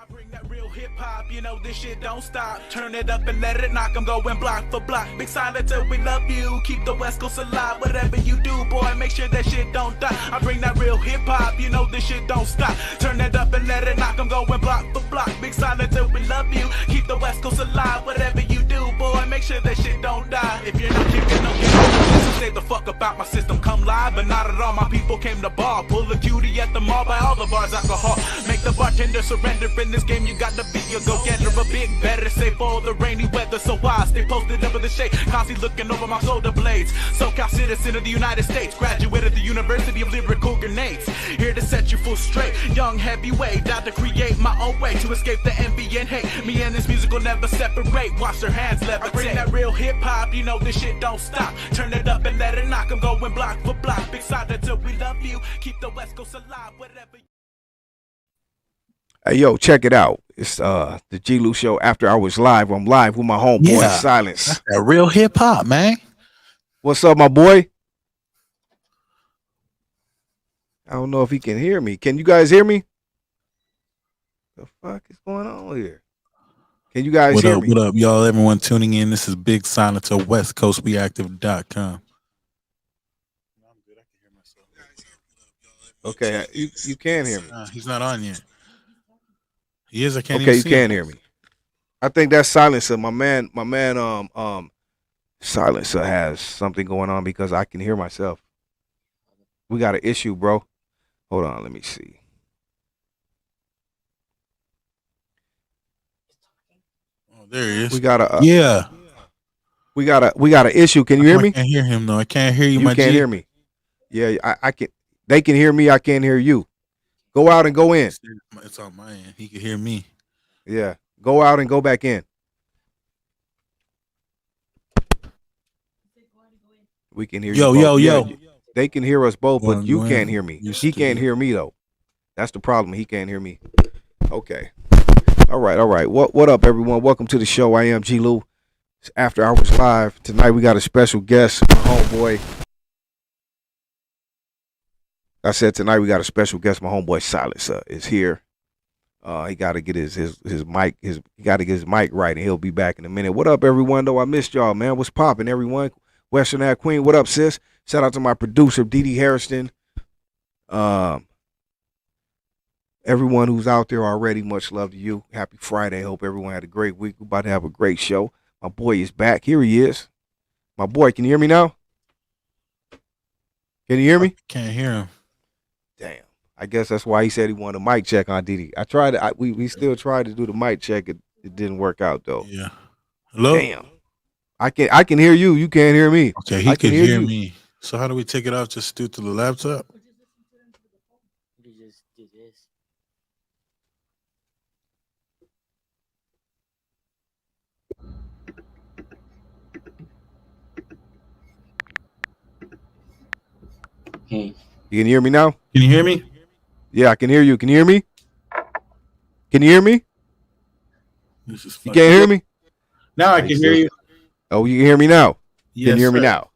Bring that real hip hop, you know this shit don't stop. Turn it up and let it knock, I'm going block for block. Big SilenCa, we love you, keep the West Coast alive. Whatever you do, boy, make sure that shit don't die. I bring that real hip hop, you know this shit don't stop. Turn it up and let it knock, I'm going block for block. Big SilenCa, we love you, keep the West Coast alive. Whatever you do, boy, make sure that shit don't die. If you're not kicking, no kicking. Say the fuck about my system, come live, but not at all. My people came to bar, pull a cutie at the mall, buy all the bars alcohol. Make the bartender surrender in this game, you got to be a go-getter, a big better, save for the rainy weather. So I stay posted up in the shade, constantly looking over my shoulder blades. SoCal citizen of the United States, graduate of the University of Lyrical Grenades. Here to set you full straight, young heavyweight, out to create my own way to escape the envy and hate. Me and this music will never separate, watch their hands levitate. I bring that real hip-hop, you know this shit don't stop. Turn it up and let it knock, I'm going block for block. Big SilenCa, we love you, keep the West Coast alive, whatever. Hey, yo, check it out. It's the G-Lew show after hours live. I'm live with my homeboy, Silence. That's that real hip hop, man. What's up, my boy? I don't know if he can hear me. Can you guys hear me? The fuck is going on here? Can you guys hear me? What up, y'all? Everyone tuning in. This is Big SilenCa, WestCoastReactive.com. Okay, you can hear me. He's not on yet. He is. I can't. Okay, even you can hear me. I think that's SilenCa. My man. SilenCa has something going on because I can hear myself. We got an issue, bro. Hold on, let me see. Oh, there he is. We got a yeah. We got an issue. Can you hear me? I can't hear him though. I can't hear you. You can't hear me. Yeah, I can. They can hear me. I can't hear you. Go out and go in. It's on my end. He can hear me. Yeah. Go out and go back in. We can hear you. Yo. They can hear us both, but you Go can't in. hear me. You He can't stupid. hear me though. That's the problem. He can't hear me. Okay. All right. What up, everyone? Welcome to the show. I am G-Lew. It's After Hours Live. Tonight we got a special guest, my homeboy. I said tonight we got a special guest. My homeboy SilenCa is here. He got to get his mic. He got to get his mic right, and he'll be back in a minute. What up, everyone? Though I missed y'all, man. What's popping, everyone? Western Ave Queen. What up, sis? Shout out to my producer, DD Hairston. Everyone who's out there already, much love to you. Happy Friday. Hope everyone had a great week. We're about to have a great show. My boy is back. Here he is. My boy, can you hear me now? Can you hear me? Can't hear him. Damn. I guess that's why he said he wanted a mic check on DD. I tried. We still tried to do the mic check. It didn't work out though. Yeah. Hello. Damn. I can hear you. You can't hear me. Okay, he can hear me. So how do we take it off? Just do it to the laptop? You just do this. Okay. You can hear me now? Can you hear me? Yeah, I can hear you. Can you hear me? Can you hear me? This is You can't hear me? Now I can hear you. Oh, you can hear me now? Yes, Can you hear me sir. now?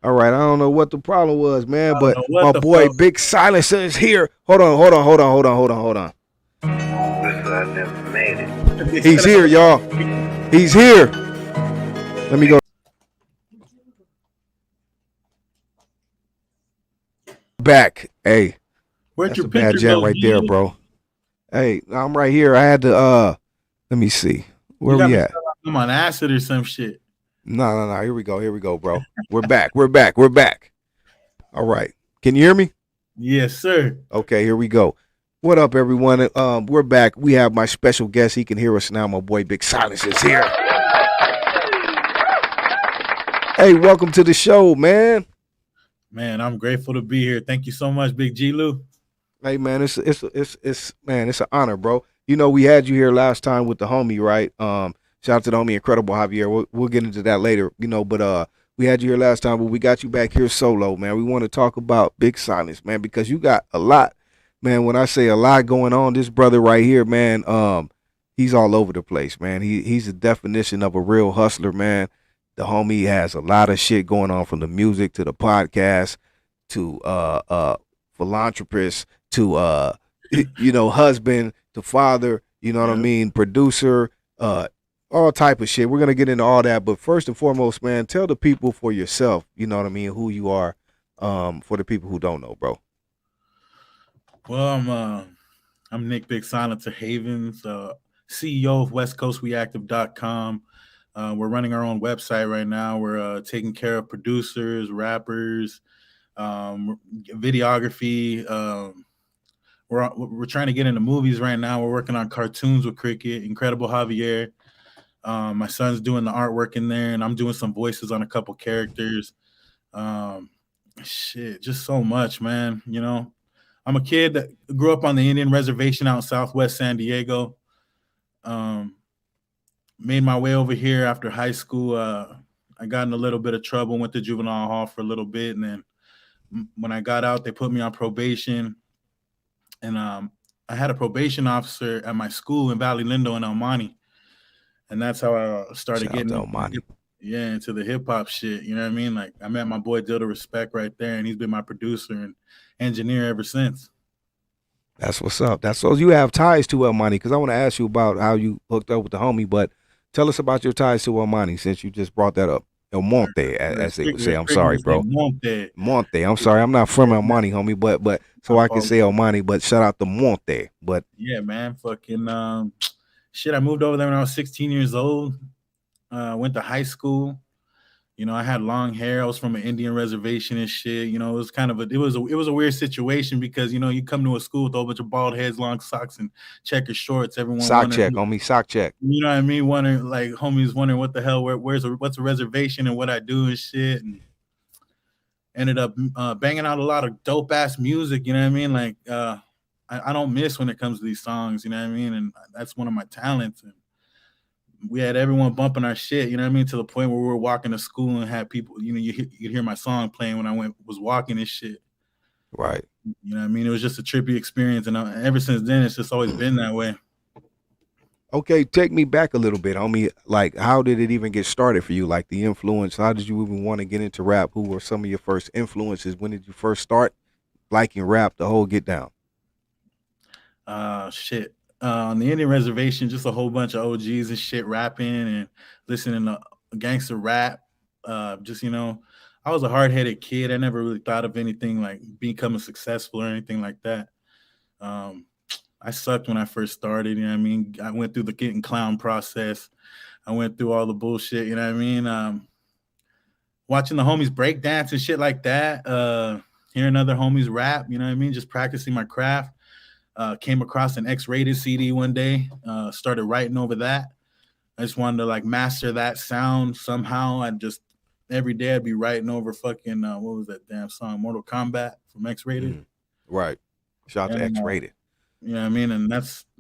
All right. I don't know what the problem was, man, but know what my the boy fuck. Big SilenCa is here. Hold on. I never made it. He's here, y'all. He's here. Let me go back. Hey, Where'd that's your a bad picture jam go, right there, dude? bro. Hey, I'm right here. I had to let me see. Where You we gotta at? start off, I'm on acid or some shit. No. Here we go, bro. We're back. All right. Can you hear me? Yes, sir. Okay, here we go. What up, everyone? We're back. We have my special guest. He can hear us now. My boy Big SilenCa is here. Hey, welcome to the show, man. Man, I'm grateful to be here. Thank you so much, Big G-Lew. Hey, man, it's an honor, bro. You know, we had you here last time with the homie, right? Shout out to the homie Incredible Javier. We'll get into that later, you know, but we had you here last time, but we got you back here solo, man. We want to talk about Big SilenCa, man, because you got a lot, man. When I say a lot going on, this brother right here, man, he's all over the place, man. He's the definition of a real hustler, man. The homie has a lot of shit going on, from the music to the podcast to philanthropist to husband to father. you know what I mean, producer, all type of shit. We're gonna get into all that, but first and foremost, man, tell the people for yourself, you know what I mean, who you are, for the people who don't know, bro. Well, I'm Nick Big SilenCa Havens, CEO of WestCoastReactive.com. We're running our own website right now. We're taking care of producers, rappers, videography. We're trying to get into movies right now. We're working on cartoons with Cricket, Incredible Javier. My son's doing the artwork in there, and I'm doing some voices on a couple characters. Shit, just so much, man. You know, I'm a kid that grew up on the Indian reservation out in Southwest San Diego. Made my way over here after high school. I got in a little bit of trouble, went to juvenile hall for a little bit, and then when I got out, they put me on probation. And I had a probation officer at my school in Valley Lindo in El Monte. And that's how I started getting into the hip hop shit. You know what I mean? Like I met my boy Dilda Respect right there, and he's been my producer and engineer ever since. That's what's up. That's so you have ties to El Monte, because I want to ask you about how you hooked up with the homie, but tell us about your ties to El Monte since you just brought that up. El Monte, as they would say. I'm sorry, bro. Monte. I'm sorry. I'm not from El Monte, homie, but so I can say El Monte, but shout out to Monte. But yeah, man, fucking shit. I moved over there when I was 16 years old. Went to high school. You know, I had long hair. I was from an Indian reservation and shit. You know, it was kind of it was a weird situation because, you know, you come to a school with a whole bunch of bald heads, long socks, and checker shorts. Everyone sock check, homie, sock check. You know what I mean? Wondering, like, homies wondering what the hell, what's a reservation and what I do and shit. And ended up banging out a lot of dope ass music. You know what I mean? Like, I don't miss when it comes to these songs. You know what I mean? And that's one of my talents. And we had everyone bumping our shit, you know what I mean, to the point where we were walking to school and had people, you know, you could hear my song playing when I was walking and shit. Right. You know what I mean? It was just a trippy experience, and ever since then, it's just always been that way. Okay, take me back a little bit, homie. Like, how did it even get started for you? Like, the influence, how did you even want to get into rap? Who were some of your first influences? When did you first start liking rap, the whole get down? Shit. On the Indian reservation, just a whole bunch of OGs and shit rapping and listening to gangster rap. Just, you know, I was a hard-headed kid. I never really thought of anything like becoming successful or anything like that. I sucked when I first started, you know what I mean? I went through the getting clown process. I went through all the bullshit, you know what I mean? Watching the homies break dance and shit like that, hearing other homies rap, you know what I mean? Just practicing my craft. Came across an X-rated CD one day, started writing over that. I just wanted to like master that sound somehow. I just every day I'd be writing over fucking what was that damn song, Mortal Kombat from X-rated. Mm-hmm. Right. Shout out to X-rated. You know what I mean? And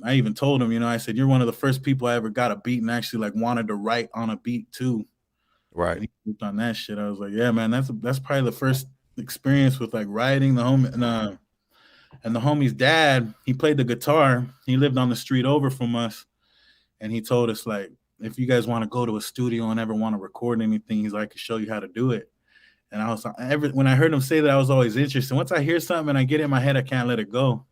I even told him, you know, I said, you're one of the first people I ever got a beat and actually like wanted to write on a beat too. Right. And he looked on that shit. I was like, yeah, man, that's probably the first experience with like writing. The homie and the homie's dad, he played the guitar. He lived on the street over from us. And he told us, like, if you guys want to go to a studio and ever want to record anything, he's like, I can show you how to do it. And I was when I heard him say that, I was always interested. Once I hear something and I get it in my head, I can't let it go.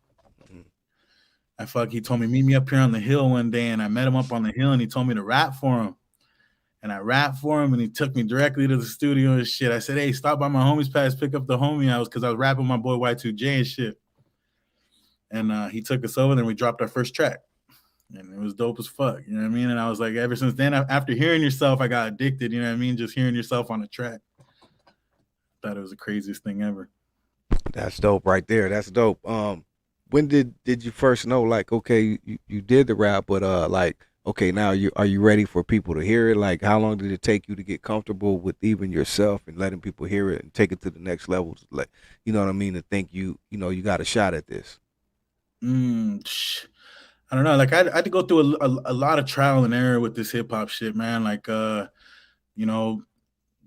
He told me, meet me up here on the hill one day, and I met him up on the hill, and he told me to rap for him. And I rapped for him, and he took me directly to the studio and shit. I said, hey, stop by my homie's place, pick up the homie. Because I was rapping my boy Y2J and shit. And he took us over, and then we dropped our first track. And it was dope as fuck, you know what I mean? And I was like, ever since then, after hearing yourself, I got addicted, you know what I mean? Just hearing yourself on a track. Thought it was the craziest thing ever. That's dope right there. That's dope. When did you first know, like, okay, you did the rap, but like, okay, now are you ready for people to hear it? Like, how long did it take you to get comfortable with even yourself and letting people hear it and take it to the next level? Like, you know what I mean? To think you got a shot at this. I don't know. Like, I had to go through a lot of trial and error with this hip hop shit, man. Like, you know,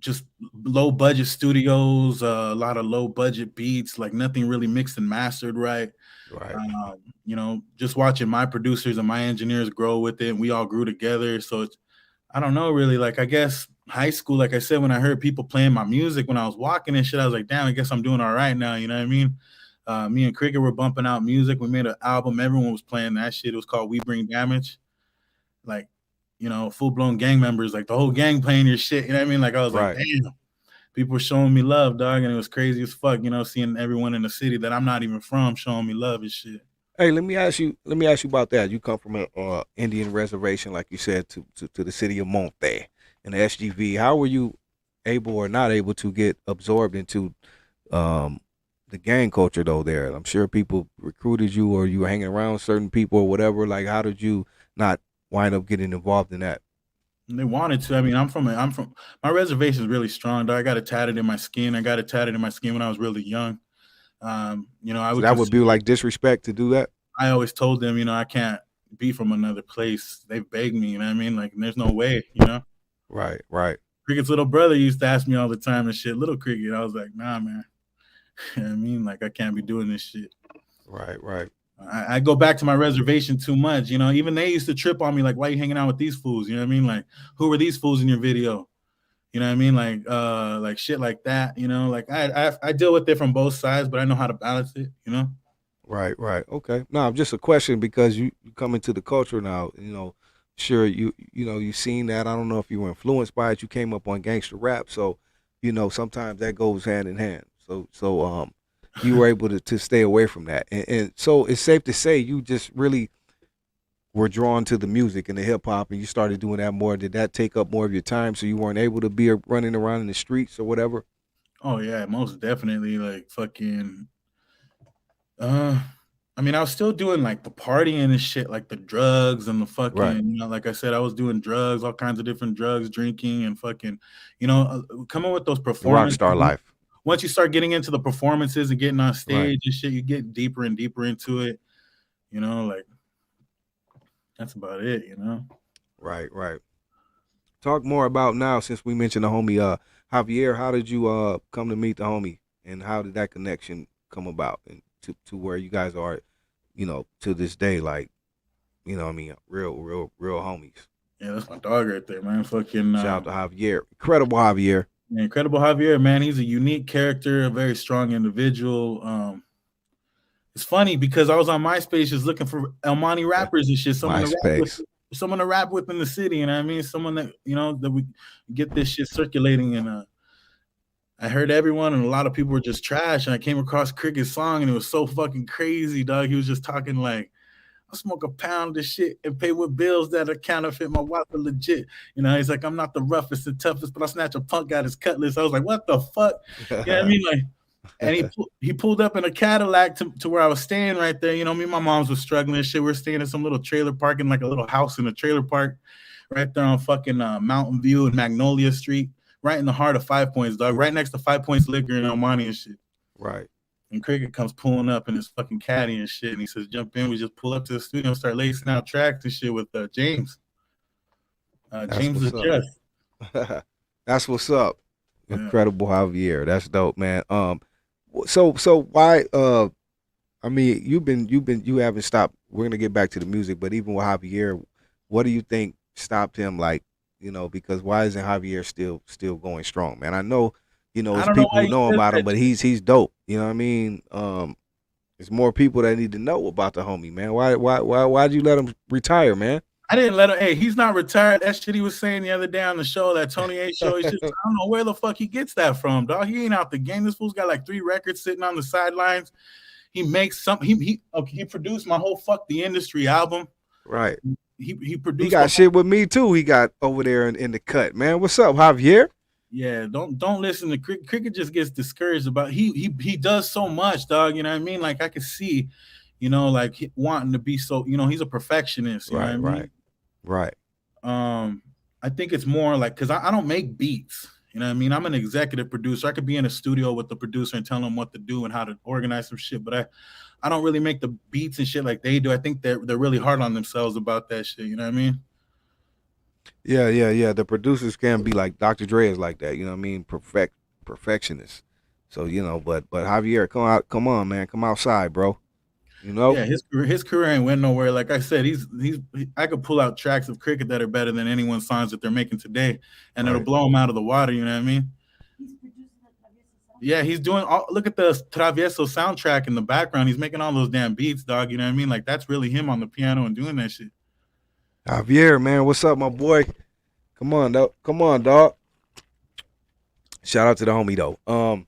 just low budget studios, a lot of low budget beats, like nothing really mixed and mastered right. Right. You know, just watching my producers and my engineers grow with it, and we all grew together. So I don't know, really. Like, I guess high school, like I said, when I heard people playing my music when I was walking and shit, I was like, damn, I guess I'm doing all right now. You know what I mean? Me and Cricket were bumping out music. We made an album. Everyone was playing that shit. It was called We Bring Damage. Like, full blown gang members, like the whole gang playing your shit. You know what I mean? Like I was like, damn, people were showing me love, dog, and it was crazy as fuck. Seeing everyone in the city that I'm not even from showing me love and shit. Hey, let me ask you about that. You come from a Indian reservation, like you said, to the city of Monte and the SGV. How were you able or not able to get absorbed into the gang culture though there? I'm sure people recruited you or you were hanging around certain people or whatever. Like, how did you not wind up getting involved in that? And they wanted to. I mean, I'm from my reservation is really strong, dog. I got it tatted in my skin. I got it tatted in my skin when I was really young. I So that would be like disrespect to do that. I always told them, I can't be from another place. They begged me, you know what I mean? Like, there's no way, Right. Cricket's little brother used to ask me all the time and shit, little Cricket. I was like, nah, man. You know what I mean? Like, I can't be doing this shit. Right. I go back to my reservation too much, Even they used to trip on me, like, why you hanging out with these fools? You know what I mean? Like, who were these fools in your video? You know what I mean? Like shit like that, Like, I deal with it from both sides, but I know how to balance it, Right. Okay. No, just a question because you come into the culture now, sure you've seen that. I don't know if you were influenced by it. You came up on gangster rap, so sometimes that goes hand in hand. So you were able to stay away from that. And so it's safe to say you just really were drawn to the music and the hip hop and you started doing that more. Did that take up more of your time so you weren't able to be running around in the streets or whatever? Oh yeah, most definitely. Like fucking I mean, I was still doing like the partying and shit, like the drugs and the fucking, Right. Like I said, I was doing drugs, all kinds of different drugs, drinking and fucking, coming with those The rock performances. star life. Once you start getting into the performances and getting on stage Right. and shit, you get deeper and deeper into it, like that's about it, Right. Talk more about now since we mentioned the homie Javier. How did you come to meet the homie and how did that connection come about and to where you guys are, to this day, like, I mean, real homies. Yeah, that's my dog right there, man. Fucking shout out to Javier, Incredible Javier. Incredible Javier, man. He's a unique character, a very strong individual. It's funny because I was on MySpace just looking for El Monte rappers and shit. Someone to rap with in the city, you know what I mean? Someone that, that we get this shit circulating. And I heard everyone and a lot of people were just trash. And I came across Cricket's song and it was so fucking crazy, dog. He was just talking like, I smoke a pound of shit and pay with bills that are counterfeit. My wife are legit. He's like, I'm not the roughest and toughest, but I snatch a punk out his cutlass. I was like, what the fuck? You know what I mean? Like, and he pulled up in a Cadillac to where I was staying right there. Me and my moms was struggling and shit. We were staying in some little trailer park in like a little house in a trailer park right there on fucking Mountain View and Magnolia Street, right in the heart of 5 Points, dog, right next to 5 Points Liquor and El Monte and shit. Right. And Cricket comes pulling up in his fucking caddy and shit. And he says, jump in. We just pull up to the studio and start lacing out tracks and shit with James. James is just. That's what's up. Yeah. Incredible Javier. That's dope, man. So why I mean, you haven't stopped. We're gonna get back to the music, but even with Javier, what do you think stopped him? Like, because why isn't Javier still going strong, man? I know, there's people who know about him, but he's dope. You know what I mean? There's more people that need to know about the homie, man. Why'd you let him retire, man? I didn't let him. Hey, he's not retired. That shit he was saying the other day on the show, that Tony A show. He's just, I don't know where the fuck he gets that from, dog. He ain't out the game. This fool's got like 3 records sitting on the sidelines. He makes some. He produced my whole "Fuck the Industry" album. Right. He produced. He got shit with me too. He got over there in the cut, man. What's up, Javier? Yeah, don't listen to Cricket. Cricket just gets discouraged about. He does so much, dog. You know what I mean? Like I could see, like wanting to be so. He's a perfectionist. You know what I mean? Right. I think it's more like because I don't make beats. You know what I mean? I'm an executive producer. I could be in a studio with the producer and tell them what to do and how to organize some shit, but I don't really make the beats and shit like they do. I think they're really hard on themselves about that shit. You know what I mean? Yeah. The producers can be like Dr. Dre is like that. You know what I mean? Perfectionist. So but Javier, come on, man, come outside, bro. Yeah, his career ain't went nowhere. Like I said, I could pull out tracks of Cricket that are better than anyone's songs that they're making today, and it'll blow them out of the water. You know what I mean? Yeah, he's doing all. Look at the Travieso soundtrack in the background. He's making all those damn beats, dog. You know what I mean? Like that's really him on the piano and doing that shit. Javier, man, what's up, my boy? Come on, dog. Come on, dog. Shout out to the homie though.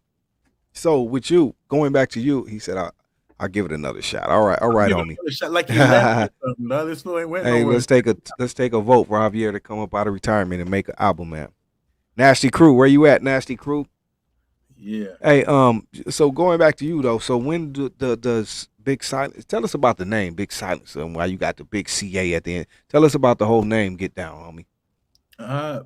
So with you, going back to you, he said I'll give it another shot. All right, homie. Like he left or something, dog. This fool ain't went Hey, nowhere. let's take a vote for Javier to come up out of retirement and make an album, man. Nasty Crew, where you at, Nasty Crew? Yeah. Hey, so going back to you though, so when does Big Silence? Tell us about the name Big Silence and why you got the big CA at the end. Tell us about the whole name. Get down, homie.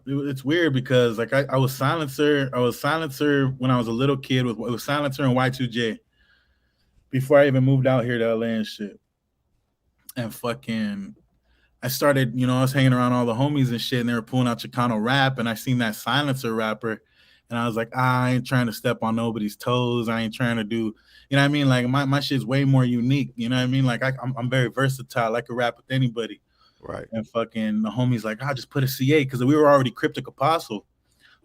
It's weird because like I was Silencer. I was Silencer when I was a little kid. It was Silencer and Y2J before I even moved out here to LA and shit. And fucking, I started, I was hanging around all the homies and shit, and they were pulling out Chicano rap, and I seen that Silencer rapper, and I was like, I ain't trying to step on nobody's toes. I ain't trying to do, you know what I mean? Like my shit's way more unique. You know what I mean? Like I'm very versatile. I can rap with anybody. Right. And fucking the homies like, I'll just put a CA because we were already Cryptic Apostle.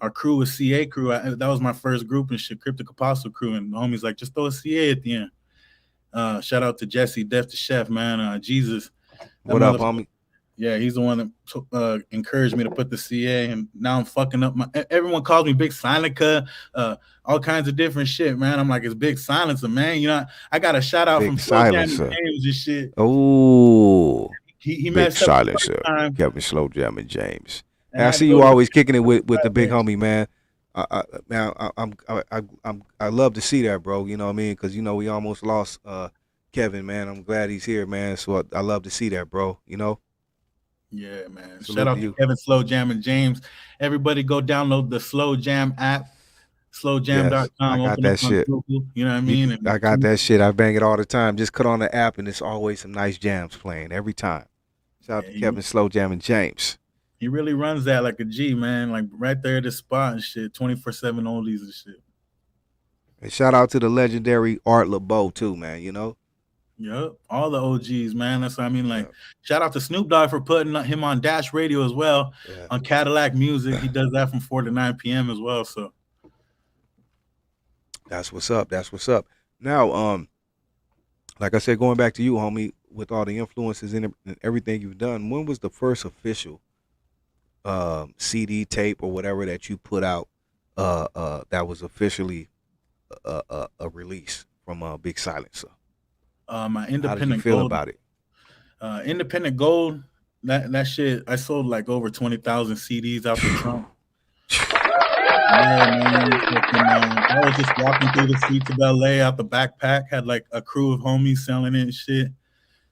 Our crew was CA crew. That was my first group and shit, Cryptic Apostle crew. And the homies like, just throw a CA at the end. Shout out to Jesse, Def the Chef, man. Jesus. What up, homie? Yeah, he's the one that encouraged me to put the CA, and now I'm fucking up everyone calls me Big SilenCa, all kinds of different shit, man. I'm like, it's Big Silencer, man. I got a shout out Big from Silencer. James and shit. Oh, he Big messed up Silencer. time. Kevin Slow Jam and James. And I see you always kicking it with the big man. homie, man. I love to see that, bro. You know what I mean? Because we almost lost Kevin, man. I'm glad he's here, man. So I love to see that, bro. Yeah, man. Salute Shout out to to you. Kevin Slow Jam and James. Everybody go download the Slow Jam app, slowjam.com. Yes, I got Open that up on shit. Google, you know what I mean? I got that shit. I bang it all the time. Just cut on the app and it's always some nice jams playing every time. Shout out to Kevin Slow Jam and James. He really runs that like a G, man. Like right there at the spot and shit. 24/7 oldies and shit. And shout out to the legendary Art LeBeau too, man. Yep, all the OGs, man. That's what I mean. Like, shout out to Snoop Dogg for putting him on Dash Radio as well, on Cadillac Music. He does that from 4 to 9 p.m. as well. So that's what's up. That's what's up. Now, like I said, going back to you, homie, with all the influences and everything you've done, when was the first official CD tape or whatever that you put out that was officially a release from Big Silencer? My Independent How did you feel Gold, about it? Independent Gold, that shit, I sold like over 20,000 CDs out the trunk. Yeah, man. I was just walking through the streets of LA out the backpack, had like a crew of homies selling it and shit.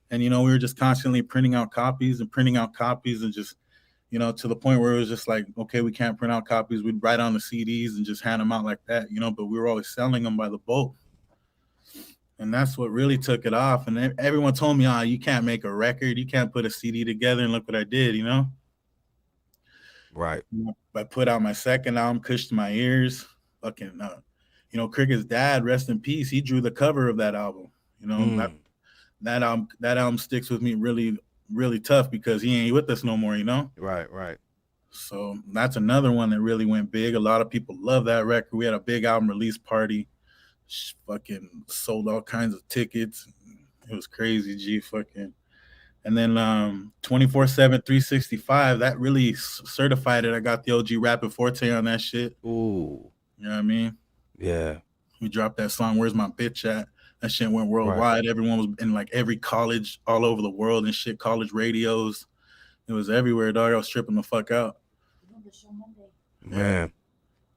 And, we were just constantly printing out copies and just, to the point where it was just like, okay, we can't print out copies. We'd write on the CDs and just hand them out like that, but we were always selling them by the bulk. And that's what really took it off. And everyone told me, you can't make a record. You can't put a CD together. And look what I did, Right. I put out my second album, Kush to My Ears. Fucking, Cricket's dad, rest in peace. He drew the cover of that album. That album sticks with me really, really tough because he ain't with us no more, Right. So that's another one that really went big. A lot of people love that record. We had a big album release party. Fucking sold all kinds of tickets. It was crazy, G. Fucking. And then 24/7 365, that really certified it. I got the OG Rapid Forte on that shit. Ooh. You know what I mean? Yeah. We dropped that song, Where's My Bitch At? That shit went worldwide. Right. Everyone was in like every college all over the world and shit, college radios. It was everywhere, dog. I was tripping the fuck out. Man.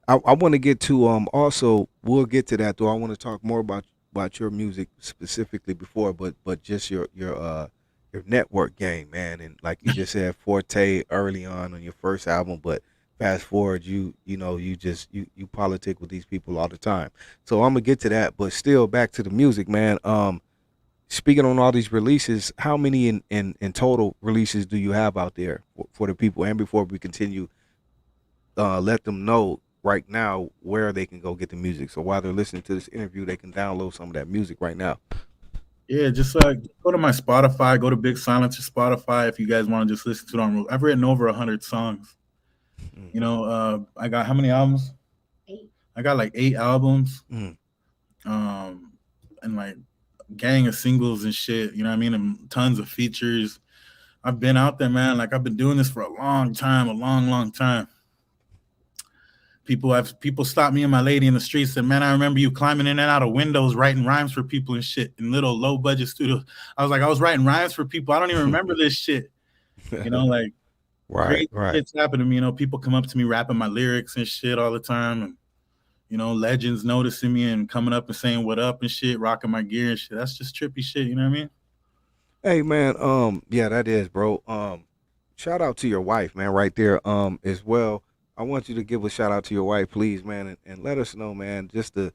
I want to get to also we'll get to that though. I want to talk more about your music specifically before, but just your network game, man. And like you just said, Forte early on your first album, but fast forward, you politic with these people all the time. So I'm gonna get to that, but still back to the music, man. Speaking on all these releases, how many in total releases do you have out there for the people? And before we continue, let them know right now where they can go get the music. So while they're listening to this interview, they can download some of that music right now. Yeah, just go to my Spotify, go to Big Silencer Spotify if you guys want to just listen to it on. I've written over 100 songs. I got how many albums? 8. I got like 8 albums, Mm. and like gang of singles and shit. You know what I mean? And tons of features. I've been out there, man. Like I've been doing this for a long time, a long time. People stop me and my lady in the streets, said, "Man, I remember you climbing in and out of windows, writing rhymes for people and shit in little low budget studios." I was like, I was writing rhymes for people. I don't even remember this shit. You know, like Right, crazy right. shit's happened to me. You know, people come up to me rapping my lyrics and shit all the time, and you know, legends noticing me and coming up and saying what up and shit, rocking my gear and shit. That's just trippy shit. You know what I mean? Hey man, yeah, that is, bro. Shout out to your wife, man, right there, as well. I want you to give a shout out to your wife, please, man, and let us know, man, just the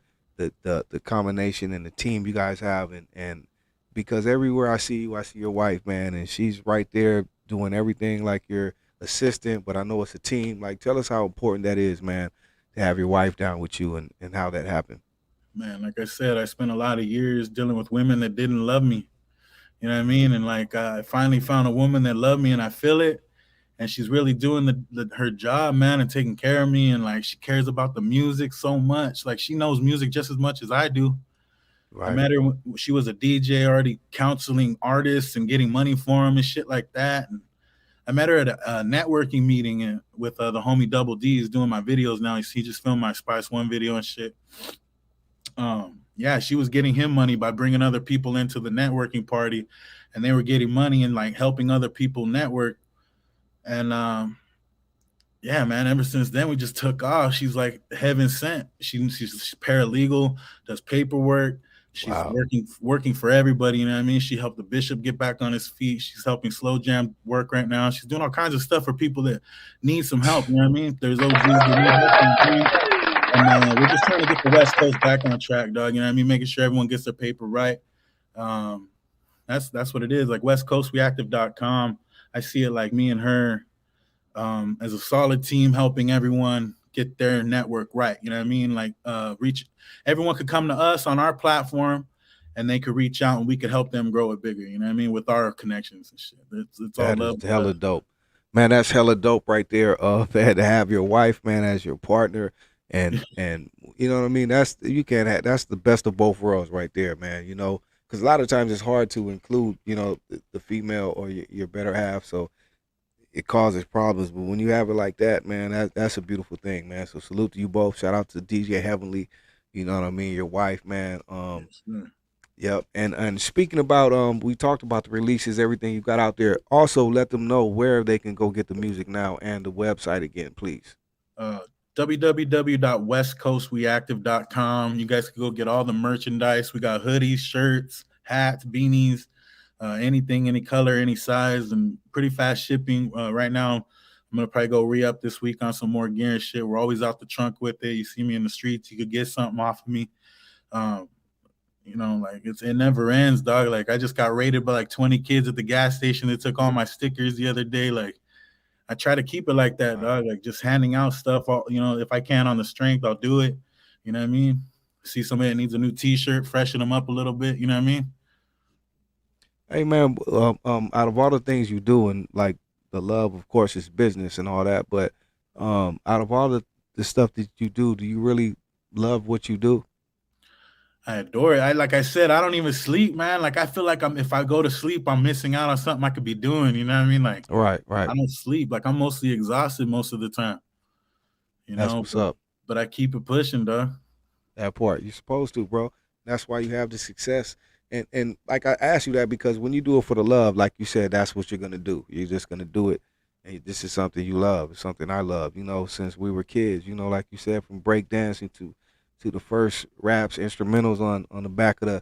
combination and the team you guys have, and because everywhere I see you, I see your wife, man, and she's right there doing everything like your assistant, but I know it's a team. Like, tell us how important that is, man, to have your wife down with you and how that happened. Man, like I said, I spent a lot of years dealing with women that didn't love me. You know what I mean? And like I finally found a woman that loved me, and I feel it. And she's really doing her job, man, and taking care of me. And like she cares about the music so much. Like she knows music just as much as I do. I Right. met her when she was a DJ, already counseling artists and getting money for them and shit like that. And I met her at a networking meeting with the homie Double D. He's doing my videos now. He just filmed my Spice One video and shit. Yeah, she was getting him money by bringing other people into the networking party, and they were getting money and like helping other people network. And yeah, man, ever since then we just took off. She's like heaven sent. She's paralegal, does paperwork. She's Wow. working for everybody. You know what I mean? She helped the bishop get back on his feet. She's helping Slow Jam work right now. She's doing all kinds of stuff for people that need some help. You know what I mean? There's OGs that need help. And we're just trying to get the West Coast back on track, dog. You know what I mean? Making sure everyone gets their paper right. Um, that's what it is. Like westcoastreactive.com. I see it like me and her as a solid team helping everyone get their network right. You know what I mean? Like reach everyone could come to us on our platform and they could reach out and we could help them grow it bigger. You know what I mean? With our connections and shit. It's all That is love. hella dope. Man, that's hella dope right there. To have your wife, man, as your partner, and you know what I mean. That's the best of both worlds right there, man. You know, because a lot of times it's hard to include, you know, the female or your better half, so it causes problems. But when you have it like that, man, that's a beautiful thing, man. So salute to you both. Shout out to DJ Heavenly. You know what I mean. Your wife, man. Yep. And speaking about we talked about the releases, everything you got out there. Also let them know where they can go get the music now and the website again, please. www.westcoastreactive.com. You guys can go get all the merchandise. We got hoodies, shirts, hats, beanies, anything, any color, any size, and pretty fast shipping. Right now, I'm gonna probably go re-up this week on some more gear and shit. We're always out the trunk with it. You see me in the streets, you could get something off of me. You know, like it never ends, dog. Like I just got raided by like 20 kids at the gas station that took all my stickers the other day. Like I try to keep it like that, dog. Like just handing out stuff. You know, if I can on the strength, I'll do it. You know what I mean? See somebody that needs a new T-shirt, freshen them up a little bit. You know what I mean? Hey man, out of all the things you do, and like the love, of course, is business and all that, but out of all the stuff that you do you really love what you do? I adore it. Like I said, I don't even sleep, man. Like I feel like if I go to sleep, I'm missing out on something I could be doing. You know what I mean? Like Right, I right. don't sleep. Like I'm mostly exhausted most of the time. You That's know, what's up. but I keep it pushing, dog. That part. You're supposed to, bro. That's why you have the success. And like I asked you that because when you do it for the love, like you said, that's what you're gonna do. You're just gonna do it. And this is something you love. It's something I love, you know, since we were kids, you know, like you said, from break dancing to the first raps, instrumentals on the back of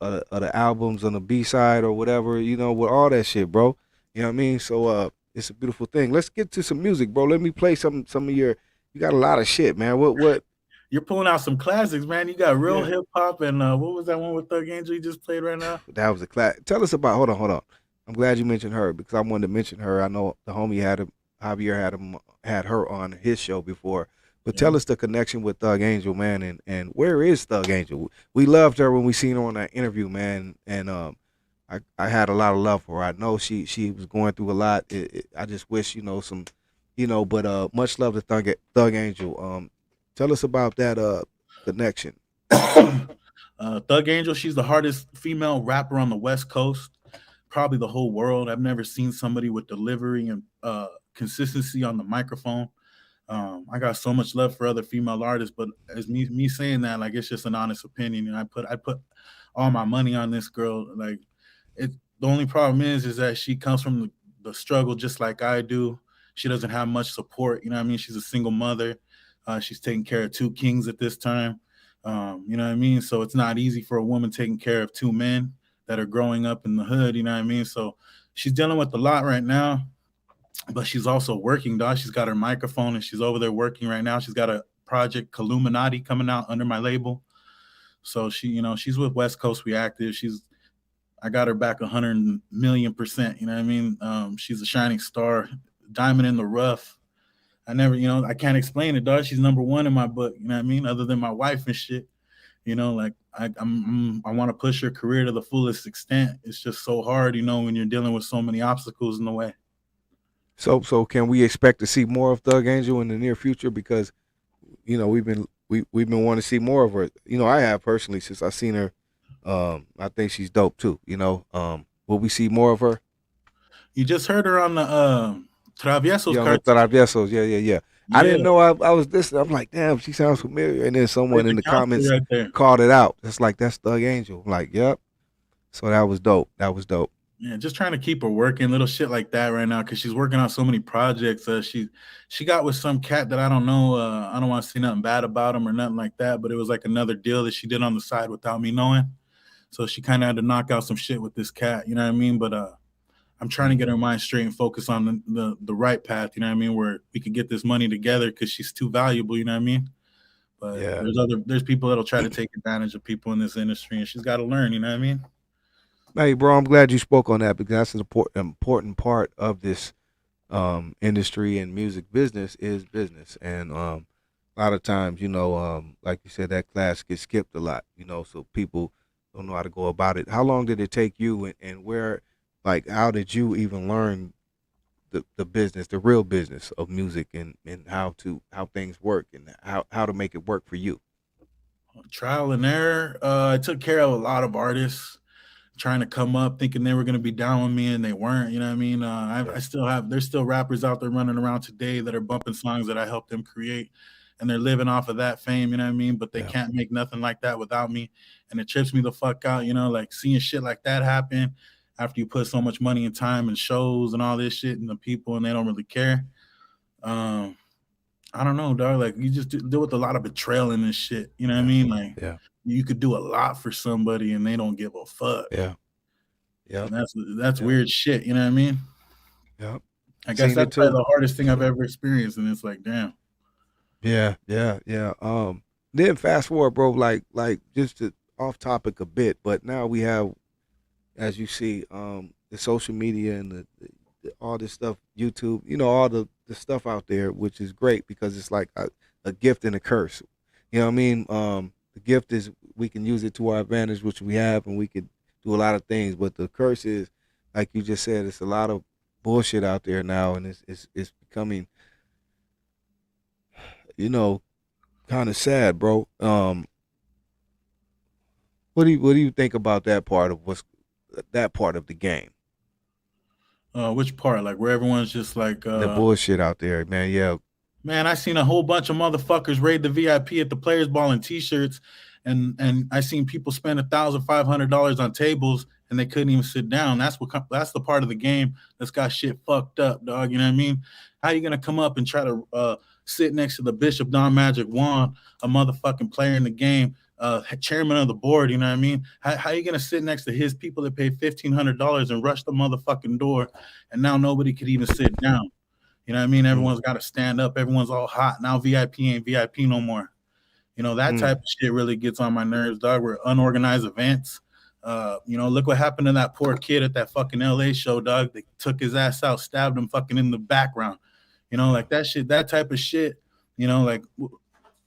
the albums on the B side or whatever, you know, with all that shit, bro. You know what I mean? So it's a beautiful thing. Let's get to some music, bro. Let me play some of your. You got a lot of shit, man. What? You're pulling out some classics, man. You got real Yeah. hip hop and what was that one with Thug Angel you just played right now? That was a class. Tell us about. Hold on. I'm glad you mentioned her because I wanted to mention her. I know the homie Javier had her on his show before. But tell us the connection with Thug Angel, man, and where is Thug Angel? We loved her when we seen her on that interview, man, and I had a lot of love for her. I know she was going through a lot. I just wish, you know, some, you know, but much love to Thug Angel. Tell us about that connection. Thug Angel, she's the hardest female rapper on the West Coast, probably the whole world. I've never seen somebody with delivery and consistency on the microphone. I got so much love for other female artists, but as me saying that, like, it's just an honest opinion, and I put all my money on this girl. Like, it. The only problem is that she comes from the struggle just like I do. She doesn't have much support. You know what I mean? She's a single mother. She's taking care of two kings at this time. You know what I mean? So it's not easy for a woman taking care of two men that are growing up in the hood. You know what I mean? So she's dealing with a lot right now, but she's also working, dog. She's got her microphone and she's over there working right now. She's got a project, Illuminati, coming out under my label. So she, you know, she's with West Coast Reactive. I got her back 100 million%. You know what I mean? She's a shining star, diamond in the rough. I never, you know, I can't explain it, dog. She's number one in my book. You know what I mean? Other than my wife and shit. You know, like I want to push her career to the fullest extent. It's just so hard, you know, when you're dealing with so many obstacles in the way. So can we expect to see more of Thug Angel in the near future? Because, you know, we've been wanting to see more of her. You know, I have personally since I seen her. I think she's dope too. You know, will we see more of her? You just heard her on the Traviesos Yeah, Traviesos. Yeah. I didn't know I was listening. I'm like, damn, she sounds familiar. And then someone in the comments right called it out. It's like, that's Thug Angel. I'm like, yep. So that was dope. Yeah, just trying to keep her working, little shit like that right now, because she's working on so many projects. She got with some cat that I don't know. I don't want to say nothing bad about him or nothing like that, but it was like another deal that she did on the side without me knowing. So she kind of had to knock out some shit with this cat, you know what I mean? But I'm trying to get her mind straight and focus on the right path, you know what I mean, where we could get this money together because she's too valuable, you know what I mean? But Yeah. there's people that'll try to take advantage of people in this industry, and she's got to learn, you know what I mean? Hey, bro, I'm glad you spoke on that because that's an important part of this industry and music business is business. And a lot of times, you know, like you said, that class gets skipped a lot, you know, so people don't know how to go about it. How long did it take you and where, like, how did you even learn the business, the real business of music and how things work and how to make it work for you? Trial and error. I took care of a lot of artists trying to come up thinking they were going to be down with me and they weren't, you know what I mean? There's still rappers out there running around today that are bumping songs that I helped them create and they're living off of that fame, you know what I mean? But they can't make nothing like that without me. And it trips me the fuck out, you know, like seeing shit like that happen after you put so much money and time and shows and all this shit and the people and they don't really care. I don't know, dog. Like you just deal with a lot of betrayal in this shit, you know what I mean? Like you could do a lot for somebody and they don't give a fuck. Yeah. That's weird shit, you know what I mean? Yeah. I guess that's probably the hardest thing I've ever experienced, and it's like, damn. Yeah. Then fast forward, bro, like just off topic a bit, but now we have, as you see, the social media and the all this stuff, YouTube, you know, all the stuff out there, which is great because it's like a gift and a curse. You know what I mean? The gift is we can use it to our advantage, which we have, and we could do a lot of things. But the curse is, like you just said, it's a lot of bullshit out there now, and it's becoming, you know, kind of sad, bro. What do you think about that part of the game? Which part? Like where everyone's just like the bullshit out there, man. Yeah. Man, I seen a whole bunch of motherfuckers raid the VIP at the Players Ball in t-shirts, and I seen people spend $1,500 on tables and they couldn't even sit down. That's the part of the game that's got shit fucked up, dog. You know what I mean? How you gonna come up and try to sit next to the Bishop Don Magic Juan, a motherfucking player in the game, chairman of the board? You know what I mean? How you gonna sit next to his people that paid $1,500 and rush the motherfucking door, and now nobody could even sit down? You know what I mean? Everyone's got to stand up. Everyone's all hot. Now VIP ain't VIP no more. You know, that type of shit really gets on my nerves, dog. We're unorganized events. You know, look what happened to that poor kid at that fucking LA show, dog. They took his ass out, stabbed him fucking in the background. You know, like that shit, that type of shit. You know, like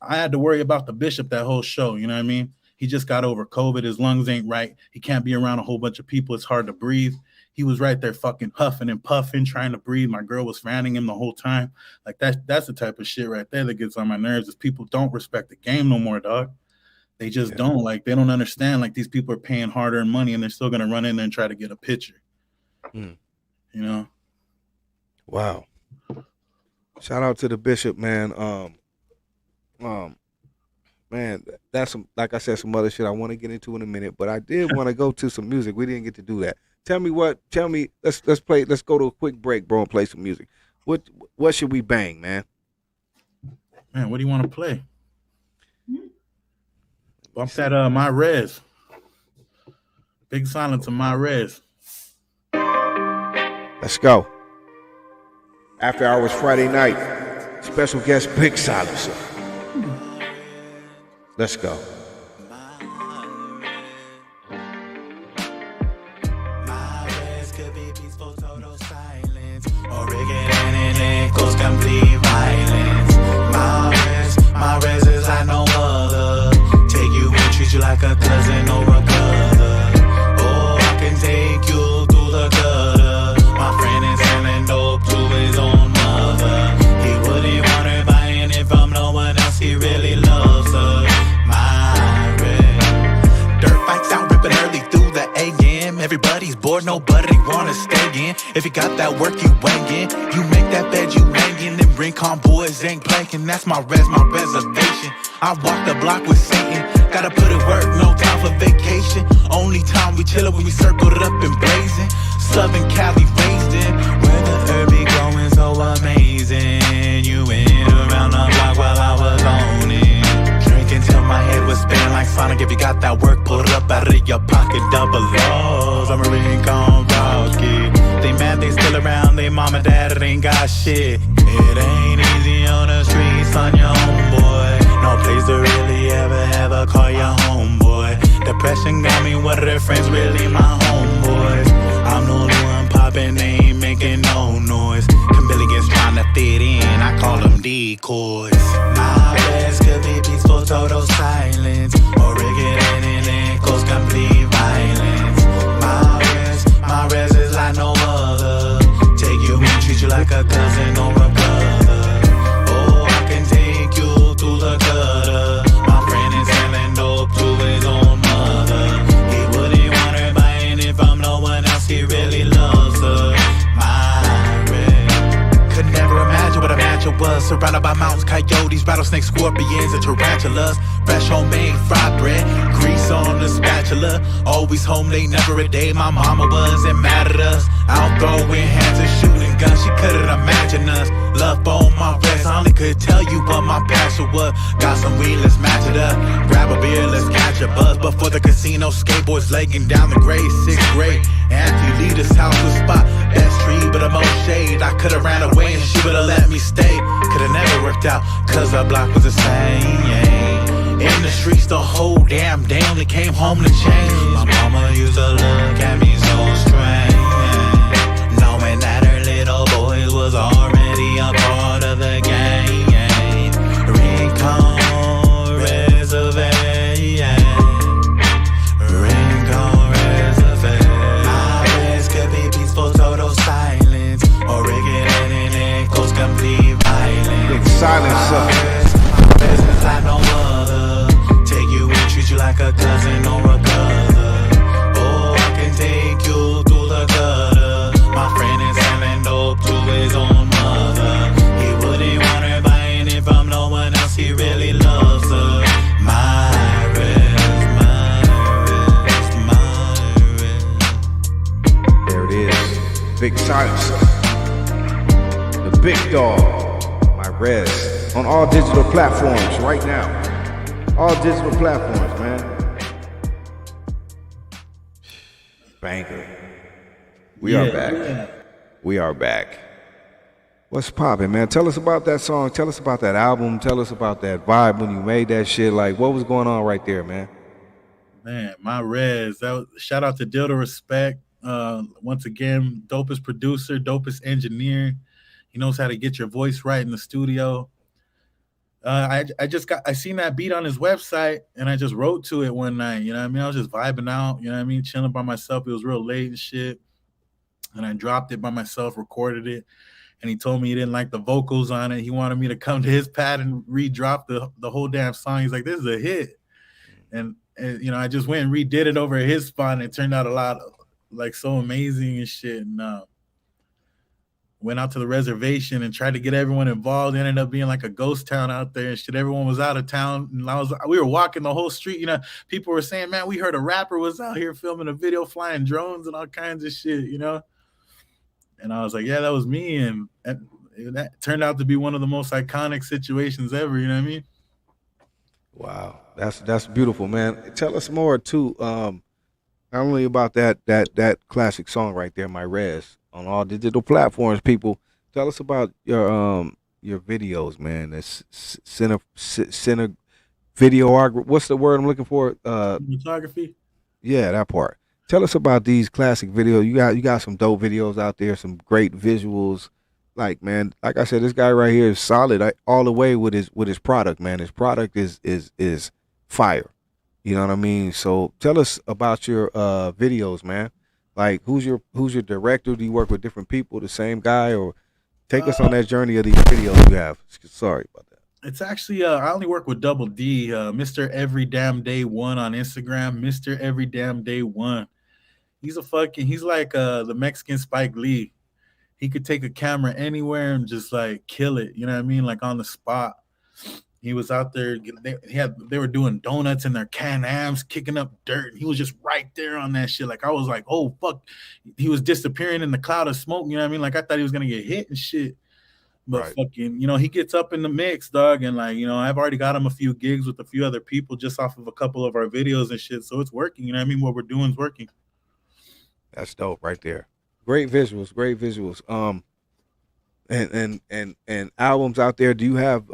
I had to worry about the Bishop that whole show. You know what I mean? He just got over COVID. His lungs ain't right. He can't be around a whole bunch of people. It's hard to breathe. he was right there fucking huffing and puffing, trying to breathe. My girl was fanning him the whole time. Like that's the type of shit right there that gets on my nerves. Is people don't respect the game no more, dog. They just don't. Like, they don't understand. Like, these people are paying hard-earned money, and they're still gonna run in there and try to get a picture. You know. Wow. Shout out to the bishop, man. Man, that's some, like I said, some other shit I want to get into in a minute, but I did want to go to some music. We didn't get to do that. Tell me, let's go to a quick break, bro, and play some music. What should we bang, man? Man, what do you want to play? Bump that My Res. Big SilenCa My Res. Let's go. After Hours Friday night. Special guest Big SilenCa. Let's go. Complete violence. My res is like no other. Take you and treat you like a cousin or a brother. Oh, I can take you through the gutter. My friend is selling dope to his own mother. He wouldn't want her buying it from no one else. He really loves her. My res. Dirt fights out, ripping early through the AM. Everybody's bored, nobody wanna stay in. If you got that work, you wangin'. You make that bed, you hangin'. Them Rincon boys ain't blanking. That's my reservation. I walk the block with Satan. Gotta put in work, no time for vacation. Only time we chillin' when we circled it up and blazing. Southern Cali raised in, where the herb be growing so amazing. You went around the block while I was on it. Drinking till my head was spinning like Sonic. If you got that work, pull it up out of your pocket. Double O's, I'm a Rincon Broski. They mad they still around, they mom and dad, it ain't got shit. It ain't easy on the streets on your homeboy. No place to really ever have a call your homeboy. Depression got me, what are their friends really my homeboys? I'm the only one popping, they ain't making no noise. Chameleons trying to fit in, I call them decoys. My best could be peaceful, total silence. Or rigged and it goes complete violence. My res is like no other. Take you and treat you like a cousin or a brother. Oh, I can take you through the gutter. My friend is selling dope to his own mother. He wouldn't want her buying it from no one else. He really loves her. My res. Could never imagine what a matchup was. Surrounded by mountains, coyotes, rattlesnakes, scorpions, and tarantulas. Fresh homemade fried bread, grease on the spatula. Always home, they never a day. My mama wasn't mad at us. Out throwing hands and shooting guns. She couldn't imagine us. Love on my wrist, I only could tell you what my passion was. Got some weed, let's match it up. Grab a beer, let's catch a buzz. Before the casino, skateboards legging down the grade. 6th grade, amphileader's house was spot. Best tree, but the most shade. I could've ran away and she would've let me stay. Could've never worked out, cause our block was the same. In the streets the whole damn day, only came home to change. My mama used to look at me so strange, knowing that her little boy was already a part of the game. Rincon Reservation, Rincon Reservation. My res could be peaceful, total silence, or rigged and it goes complete violence. Big SilenCa. My res is like no other. Take you and treat you like a cousin or a brother. Oh, I can take you through the gutter. My friend is selling dope to his own mother. He wouldn't want her buying it from no one else. He really loves her. My res, my res, my res. There it is. Big SilenCa. The big dog. My res. On all digital platforms right now. All digital platforms, man. Banger. We are back. Yeah. We are back. What's poppin', man? Tell us about that song. Tell us about that album. Tell us about that vibe when you made that shit. Like, what was going on right there, man? Man, my res. Shout out to Dildo Respect. Once again, dopest producer, dopest engineer. He knows how to get your voice right in the studio. I seen that beat on his website and I just wrote to it one night. You know what I mean? I was just vibing out, you know what I mean? Chilling by myself. It was real late and shit. and I dropped it by myself, recorded it, and he told me he didn't like the vocals on it. He wanted me to come to his pad and re-drop the whole damn song. He's like, this is a hit. And you know, I just went and redid it over at his spot, and it turned out a lot like so amazing and shit. And went out to the reservation and tried to get everyone involved. It ended up being like a ghost town out there and shit. Everyone was out of town, and we were walking the whole street. You know, people were saying, man, we heard a rapper was out here filming a video, flying drones and all kinds of shit, you know? And I was like, yeah, that was me. And that turned out to be one of the most iconic situations ever, you know what I mean? Wow. That's beautiful, man. Tell us more too. Not only about that classic song right there, My Res, on all digital platforms. People, tell us about your videos, man. That's cine videography. What's the word I'm looking for? Photography. Yeah, that part. Tell us about these classic videos. You got some dope videos out there, some great visuals. Like, man, like I said, this guy right here is solid all the way with his product, man. His product is fire. You know what I mean? So tell us about your videos, man. Like, who's your director? Do you work with different people, the same guy, or take us on that journey of these videos you have? Sorry about that. It's actually I only work with Double D, Mr. Every Damn Day 1 on Instagram, Mr. Every Damn Day 1. He's like the Mexican Spike Lee. He could take a camera anywhere and just like kill it. You know what I mean? Like on the spot. He was out there. They were doing donuts in their Can-Ams, kicking up dirt. He was just right there on that shit. Like, I was like, oh fuck. He was disappearing in the cloud of smoke. You know what I mean? Like, I thought he was gonna get hit and shit. But right. Fucking, you know, he gets up in the mix, dog. And like, you know, I've already got him a few gigs with a few other people just off of a couple of our videos and shit. So it's working. You know what I mean? What we're doing is working. That's dope right there. Great visuals. And albums out there. Do you have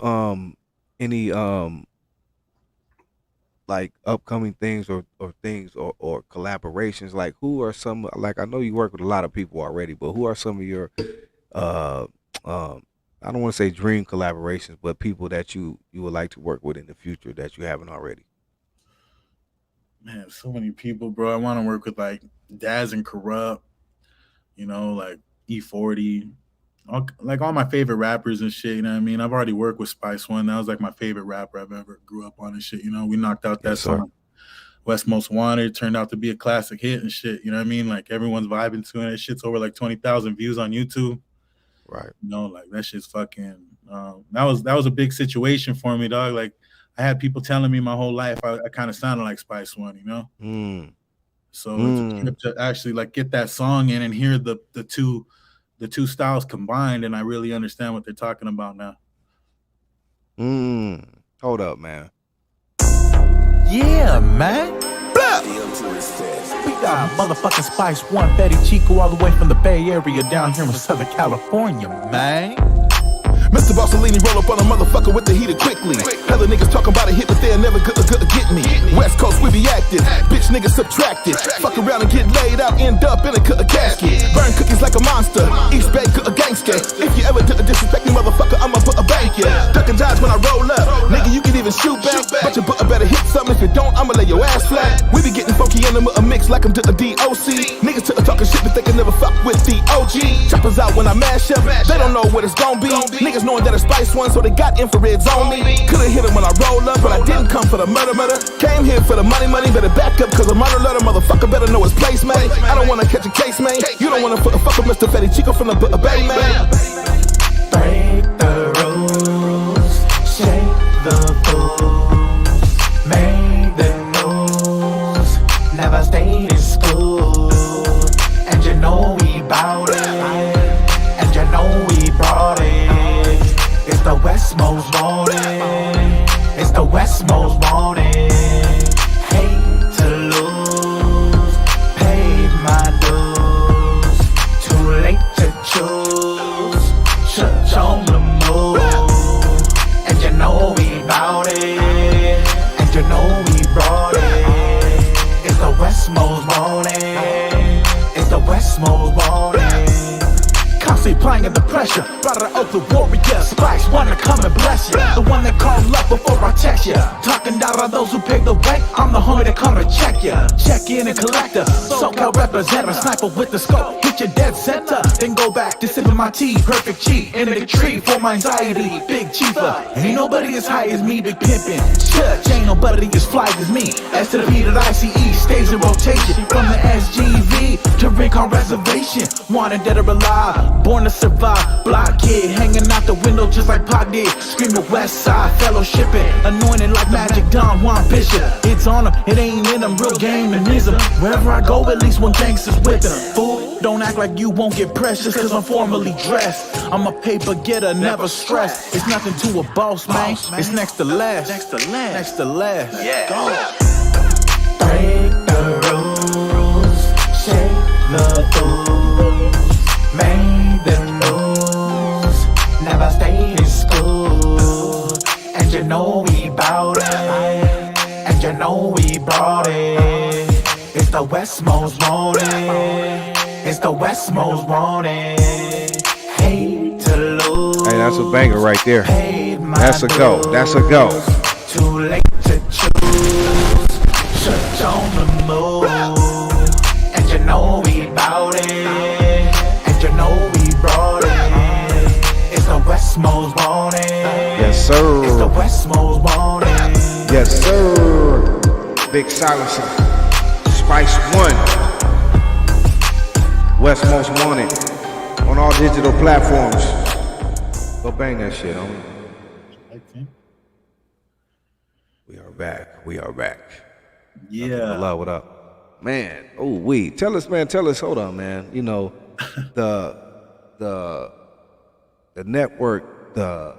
any like upcoming things or collaborations? Like, who are some, like, I know you work with a lot of people already, but who are some of your I don't want to say dream collaborations, but people that you would like to work with in the future that you haven't already? Man, so many people, bro. I want to work with like Daz and Corrupt, you know, like E40, all my favorite rappers and shit. You know what I mean? I've already worked with Spice One. That was like my favorite rapper I've ever grew up on and shit. You know, we knocked out that song, West Most Wanted. Turned out to be a classic hit and shit. You know what I mean? Like, everyone's vibing to it. That shit's over like 20,000 views on YouTube. Right. You know, like, that shit's fucking. That was a big situation for me, dog. Like, I had people telling me my whole life I kind of sounded like Spice One, you know? So it's a trip to actually like get that song in and hear the two styles combined, and I really understand what they're talking about now. Hold up, man. Yeah, man. We got motherfucking Spice One, Betty Chico, all the way from the Bay Area down here in Southern California, man. Mr. Bossellini roll up on a motherfucker with the heater quickly. Other niggas talking about a hit, but they'll never get me. West Coast, we be active. Bitch niggas subtracted. Fuck around and get laid out, end up in a casket. Burn cookies like a monster. East Bay, a gangster. If you ever disrespect me, motherfucker, I'ma put a bank ya. Duck and dodge when I roll up. Nigga, you can even shoot back. But your butt better hit something. If you don't, I'ma lay your ass flat. We be getting funky in a mix like I'm to a DOC. Niggas talking shit, but they can never fuck with the OG. Choppers out when I mash up. They don't know what it's gon' be. Niggas knowing that it's Spice One, so they got infrareds on me. Could've hit him when I roll up, but I didn't come for the murder. Came here for the money, better back up, cause a murder letter, motherfucker better know his place, man. I don't wanna catch a case, man. You don't wanna fuck with Mr. Fetty Chico from the Bay, man. Break the rules, shake the fools, make the news, never stayed in school, and you know we bout it, and you know we brought it. It's the West Most Wanted. It's the West Most Wanted. Hate to lose, paid my dues. Too late to choose. Church on the move, and you know we bout it, and you know we brought it. It's the West Most Wanted. It's the West Most Wanted. mercy, applying the pressure. Brother of the warrior, Spice wanna come and bless you. The one that called love before I text ya. Talking down on those who pay the rent. I'm the homie that come to check ya. Check in and collect her. SoCal representative, sniper with the scope. Hit your dead center, then go back to sipping my tea. Perfect cheat in the tree for my anxiety. Big Chifa, ain't nobody as high as me. Big pimpin', church, ain't nobody as fly as me. S to the P to the ICE, stays in rotation. From the SGV to Rincon Reservation. Wanted dead or alive, born to survive. Block kid, hanging out the window just like Pac did. Screaming West Side, fellowshipping. Anointed like Magic Don Juan Bishop. It's on him, it ain't in him, real game and ism. Wherever I go, at least one gangster's with him. Fool, don't act like you won't get pressed just cause I'm formally dressed. I'm a paper getter, never stressed. It's nothing to a boss, man. It's next to last. Next to last. Next to last. Yeah. Go. Break the rules, shake the fools, made the news, never stayed in school. And you know we bout it, and you know we brought it. It's the Westmost wanted, it's the Westmost wanted. Hate to lose. Hey, that's a banger right there. That's a go. That's a go. Too late to choose. Church on the move. And you know we bout it. And you know we brought it. It's the Westmost wanted. Yes, sir. It's the Westmost wanted. Yes, sir. Big SilenCa. Spice One. Westmost Wanted. On all digital platforms. Go bang that shit, homie. We are back. We are back. Yeah. Hello, what up? Man, tell us, hold on, man. You know, the network, the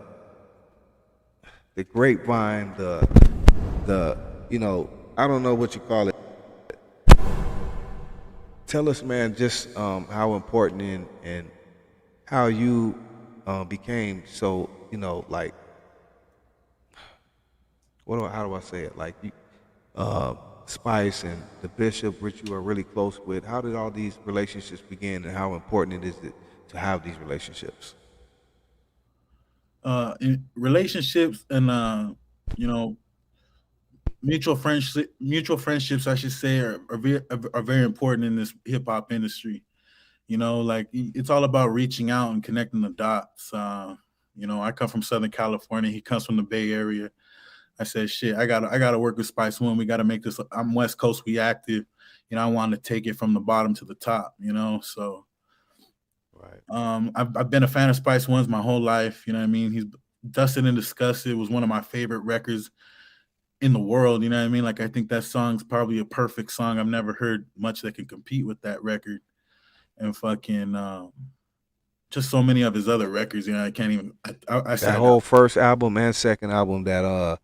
grapevine, the you know, I don't know what you call it. Tell us, man, just how important and how you became so, you know, like, how do I say it? Like, you, Spice and the Bishop, which you are really close with. How did all these relationships begin, and how important it is to have these relationships? In relationships and you know, mutual friendships, I should say, are very important in this hip hop industry. You know, like, it's all about reaching out and connecting the dots. You know, I come from Southern California. He comes from the Bay Area. I said, shit, I gotta work with Spice One. We gotta make this. I'm West Coast, we active. You know, I want to take it from the bottom to the top. You know, so right. I've been a fan of Spice One's my whole life. You know what I mean? He's Dusted and Disgusted was one of my favorite records in the world. You know what I mean? Like, I think that song's probably a perfect song. I've never heard much that can compete with that record. And fucking just so many of his other records. You know, I can't even. I that whole first album and second album that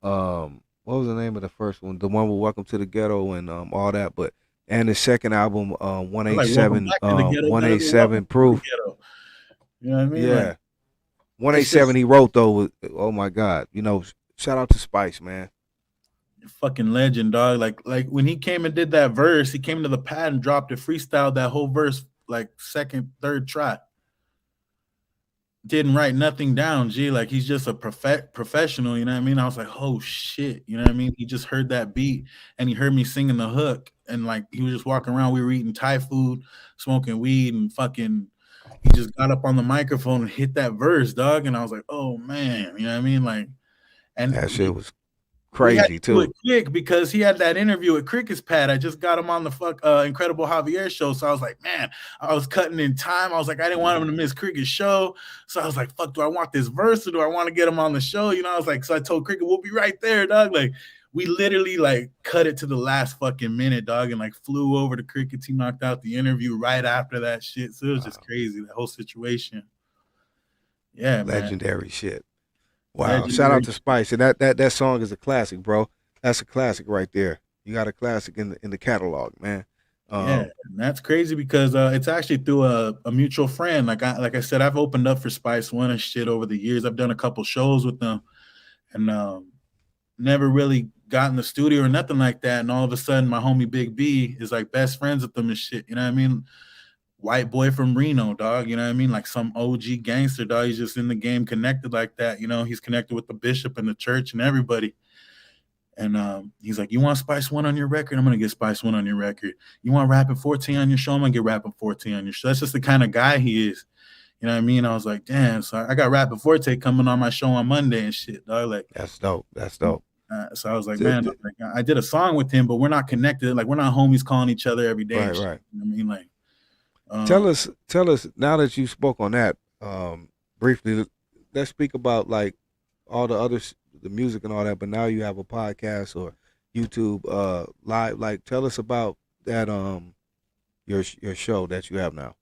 what was the name of the first one? The one with Welcome to the Ghetto and all that, but and the second album 187 187 Proof. You know what I mean? Yeah. Like, 187 he wrote though. Oh my God. You know, shout out to Spice, man. Fucking legend, dog. Like when he came and did that verse, he came to the pad and dropped it, freestyled that whole verse like second, third try. Didn't write nothing down, like, he's just a professional, you know what I mean? I was like, oh shit, you know what I mean? He just heard that beat and he heard me singing the hook, and like, he was just walking around, we were eating Thai food, smoking weed, and fucking, he just got up on the microphone and hit that verse, dog, and I was like, oh man, you know what I mean? Like, and that shit was crazy too. Quick, because he had that interview with Cricket's Pad. I just got him on the Incredible Javier show, so I was like, man, I was cutting in time. I was like, I didn't want him to miss Cricket's show, so I was like, fuck, do I want this verse or do I want to get him on the show? You know, I was like, so I told Cricket, we'll be right there, dog. Like, we literally like cut it to the last fucking minute, dog, and like flew over to Cricket's. He knocked out the interview right after that shit. So it was just crazy, that whole situation. Yeah, legendary man. Shit. Wow, shout out to Spice. And that song is a classic, bro. That's a classic right there. You got a classic in the catalog, man. Yeah, that's crazy because it's actually through a mutual friend. Like I said, I've opened up for Spice One and shit over the years. I've done a couple shows with them, and never really got in the studio or nothing like that. And all of a sudden, my homie Big B is like best friends with them and shit. You know what I mean? white boy from Reno, dog. You know what I mean? Like some OG gangster, dog. He's just in the game connected like that. You know, he's connected with the bishop and the church and everybody. And he's like, you want Spice One on your record? I'm gonna get Spice One on your record. You want Rapping 14 on your show? I'm gonna get Rapping 14 on your show. That's just the kind of guy he is. You know what I mean? I was like, damn. So I got Rapping Forte coming on my show on Monday and shit, dog. Like, That's dope. That's dope. so I was like, man, like, I did a song with him, but we're not connected. Like, we're not homies calling each other every day. Right, shit. right. You know what I mean? Like, tell us now that you spoke on that briefly. Let's speak about like all the others, the music and all that. But now you have a podcast or YouTube live. Like, tell us about that your show that you have now.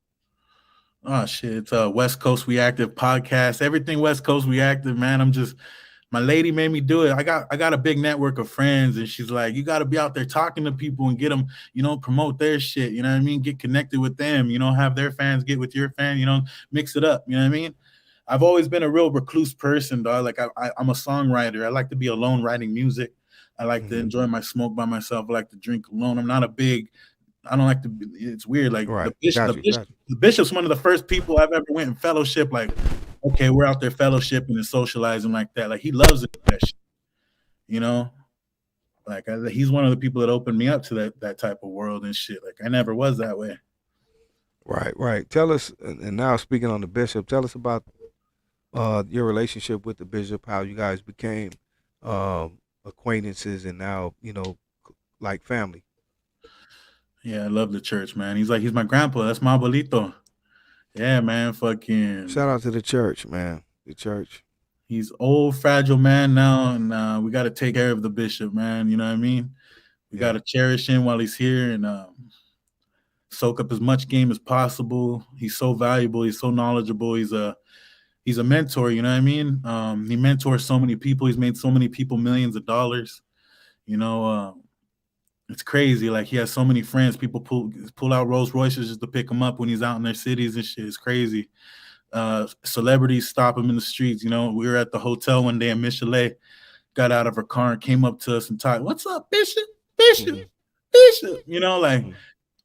oh shit, it's a West Coast Reactive podcast. Everything West Coast Reactive, man. I'm just, my lady made me do it. I got a big network of friends, and she's like, you got to be out there talking to people and get them, you know, promote their shit. You know what I mean? Get connected with them. You know, have their fans get with your fan. You know, mix it up. You know what I mean? I've always been a real recluse person, dog. Like I'm a songwriter. I like to be alone writing music. I like to enjoy my smoke by myself. I like to drink alone. I'm not a big. I don't like to. It's weird. Like Right. the bishop's one of the first people I've ever went in fellowship. Like, okay, we're out there fellowshipping and socializing like that. Like, he loves it, that shit. You know, like he's one of the people that opened me up to that type of world and shit. Like, I never was that way. Right, right. Tell us, and now speaking on the bishop, tell us about your relationship with the bishop, how you guys became acquaintances, and now, you know, like family. Yeah, I love the church, man. He's my grandpa. That's my abuelito. Yeah, man. Fucking Shout out to the church, man. The church. he's old, fragile man now, and we got to take care of the bishop, man. You know what I mean? We got to cherish him while he's here and soak up as much game as possible. He's so valuable. He's so knowledgeable. He's a mentor. You know what I mean? He mentors so many people. He's made so many people millions of dollars. You know, it's crazy. Like, he has so many friends. People pull out Rolls Royces just to pick him up when he's out in their cities and shit. It's crazy. Celebrities stop him in the streets. You know, we were at the hotel one day and Michelet got out of her car and came up to us and talked, "What's up, Bishop? Bishop? Bishop?" You know, like,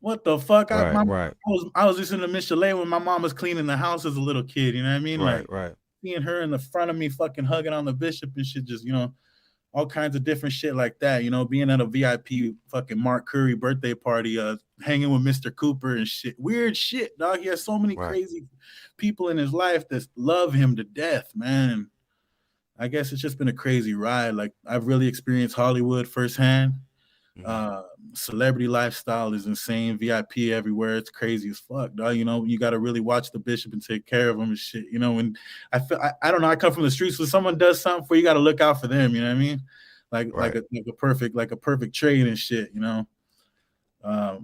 what the fuck? Right. I was listening to Michelet when my mom was cleaning the house as a little kid. You know what I mean? Right, like, seeing her in the front of me fucking hugging on the bishop and shit, just, you know, all kinds of different shit like that. You know, being at a VIP fucking Mark Curry birthday party, hanging with Mr. Cooper and shit. Weird shit, dog. He has so many crazy people in his life that love him to death, man. And I guess it's just been a crazy ride. Like, I've really experienced Hollywood firsthand. Celebrity lifestyle is insane. VIP everywhere. It's crazy as fuck, dog. You know, you got to really watch the bishop and take care of him and shit. You know, when I don't know, I come from the streets. When someone does something for you, got to look out for them. You know what I mean? Like a perfect trade and shit. You know.